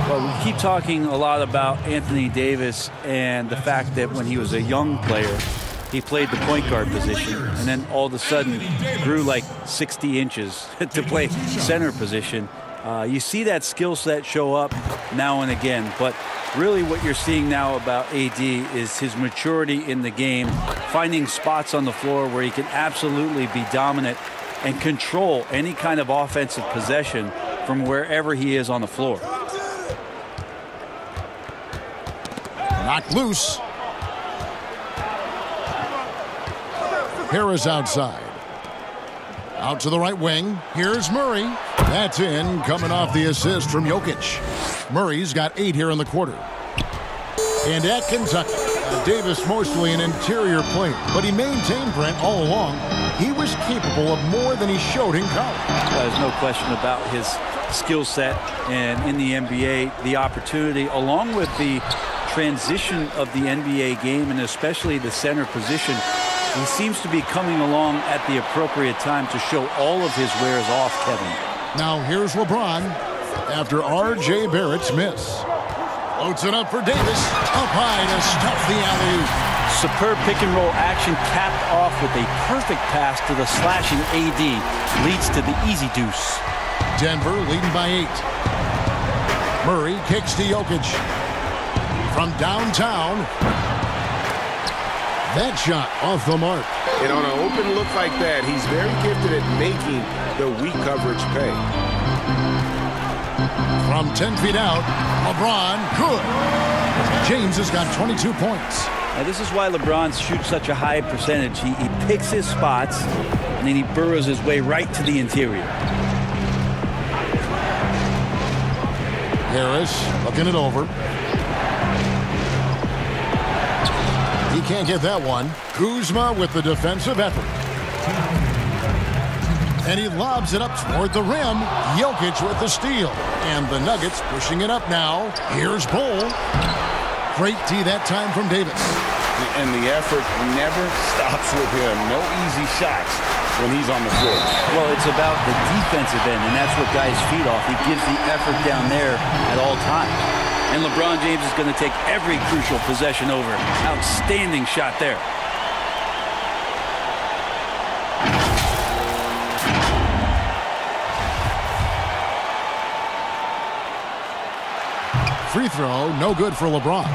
G: Well, we keep talking a lot about Anthony Davis and the fact that when he was a young player, he played the point guard position and then all of a sudden grew like 60 inches to play center position. You see that skill set show up now and again, but really what you're seeing now about AD is his maturity in the game, finding spots on the floor where he can absolutely be dominant and control any kind of offensive possession from wherever he is on the floor.
D: Knocked loose. Harris outside. Out to the right wing. Here's Murray. That's in, coming off the assist from Jokic. Murray's got 8 here in the quarter. And at Kentucky, Davis mostly an interior player, but he maintained, Brent, all along. He was capable of more than he showed in college.
G: There's no question about his skill set, and in the NBA, the opportunity, along with the transition of the NBA game, and especially the center position, he seems to be coming along at the appropriate time to show all of his wares off, Kevin.
D: Now here's LeBron after R.J. Barrett's miss. Floats it up for Davis. Up high to stuff the alley-oop.
G: Superb pick-and-roll action capped off with a perfect pass to the slashing AD. Leads to the easy deuce.
D: Denver leading by 8. Murray kicks to Jokic. From downtown. That shot off the mark.
H: And on an open look like that, he's very gifted at making the weak coverage pay.
D: From 10 feet out, LeBron, good. James has got 22 points.
G: Now this is why LeBron shoots such a high percentage. He picks his spots, and then he burrows his way right to the interior.
D: Harris looking it over. He can't get that one. Kuzma with the defensive effort. And he lobs it up toward the rim. Jokic with the steal. And the Nuggets pushing it up now. Here's Bull. Great D that time from Davis.
H: And the effort never stops with him. No easy shots when he's on the floor.
G: Well, it's about the defensive end, and that's what guys feed off. He gives the effort down there at all times. And LeBron James is going to take every crucial possession over. Outstanding shot there.
D: Free throw, no good for LeBron.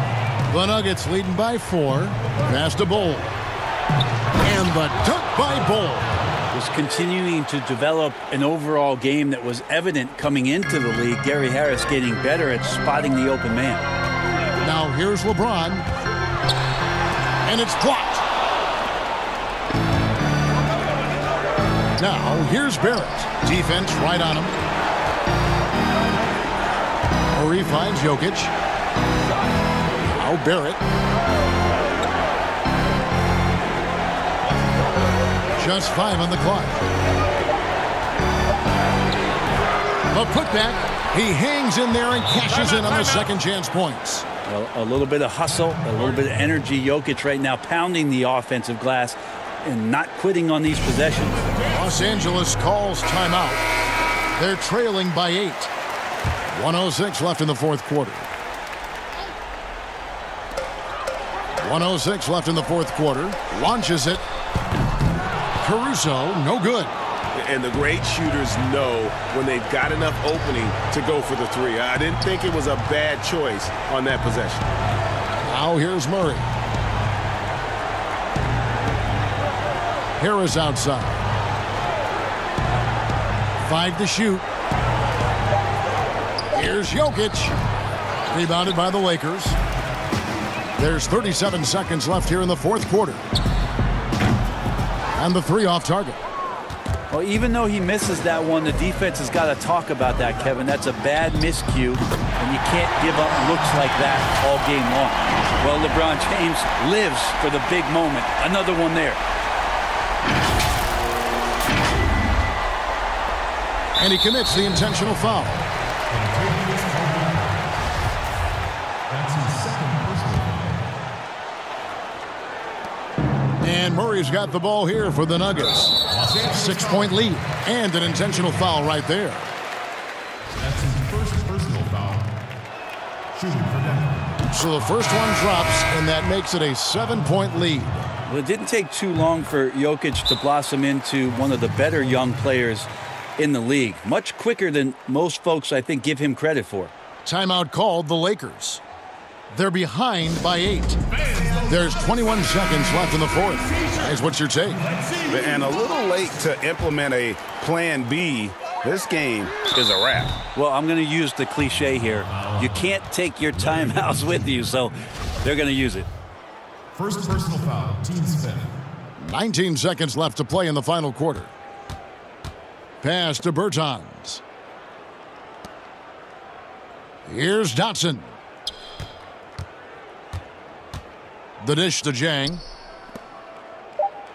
D: The Nuggets leading by 4. Pass to Bull. And the dunk by Bull.
G: was continuing to develop an overall game that was evident coming into the league. Gary Harris getting better at spotting the open man.
D: Now here's LeBron. And it's blocked. Now here's Barrett. Defense right on him. Murray finds Jokic. Now Barrett. Just 5 on the clock. A putback. He hangs in there and cashes in on the second chance points.
G: Well, a little bit of hustle, a little bit of energy. Jokic right now pounding the offensive glass and not quitting on these possessions.
D: Los Angeles calls timeout. They're trailing by 8. 1:06 left in the fourth quarter. 1:06 left in the fourth quarter. Launches it. Caruso, no good.
H: And the great shooters know when they've got enough opening to go for the three. I didn't think it was a bad choice on that possession.
D: Now here's Murray. Harris outside. 5 to shoot. Here's Jokic. Rebounded by the Lakers. There's 37 seconds left here in the fourth quarter. And the 3 off target.
G: Well, even though he misses that one, the defense has got to talk about that, Kevin. That's a bad miscue, and you can't give up looks like that all game long. Well, LeBron James lives for the big moment. Another one there.
D: And he commits the intentional foul.
N: That's his second personal foul.
D: And Murray's got the ball here for the Nuggets. 6-point lead and an intentional foul right there.
N: That's his first personal foul. Shooting for Denver.
D: So the first one drops, and that makes it a 7-point lead.
G: Well, it didn't take too long for Jokic to blossom into one of the better young players in the league. Much quicker than most folks, I think, give him credit for.
D: Timeout called the Lakers. They're behind by 8. There's 21 seconds left in the fourth. Guys, what's your take?
E: And a little late to implement a plan B. This game is a wrap.
G: Well, I'm going to use the cliche here. You can't take your timeouts with you, so they're going to use it.
N: First personal foul, team's 5th.
D: 19 seconds left to play in the final quarter. Pass to Bertans. Here's Dotson. The dish to Jang.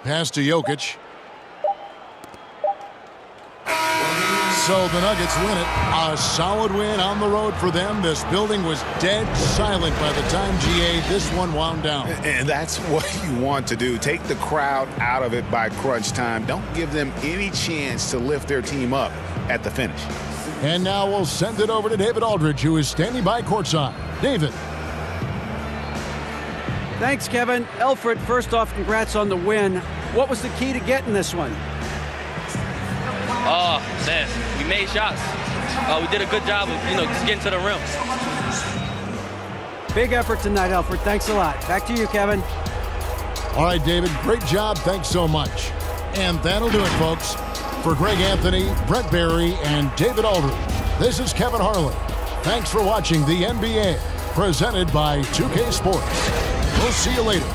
D: Pass to Jokic. So the Nuggets win it. A solid win on the road for them. This building was dead silent by the time, GA, this one wound down.
E: And that's what you want to do. Take the crowd out of it by crunch time. Don't give them any chance to lift their team up at the finish.
D: And now we'll send it over to David Aldridge, who is standing by courtside. David.
F: Thanks, Kevin. Alfred, first off, congrats on the win. What was the key to getting this one?
O: Oh, man, we made shots. We did a good job of, just getting to the rim.
F: Big effort tonight, Alfred. Thanks a lot. Back to you, Kevin.
D: All right, David, great job. Thanks so much. And that'll do it, folks. For Greg Anthony, Brett Barry, and David Aldridge, this is Kevin Harlan. Thanks for watching the NBA, presented by 2K Sports. We'll see you later.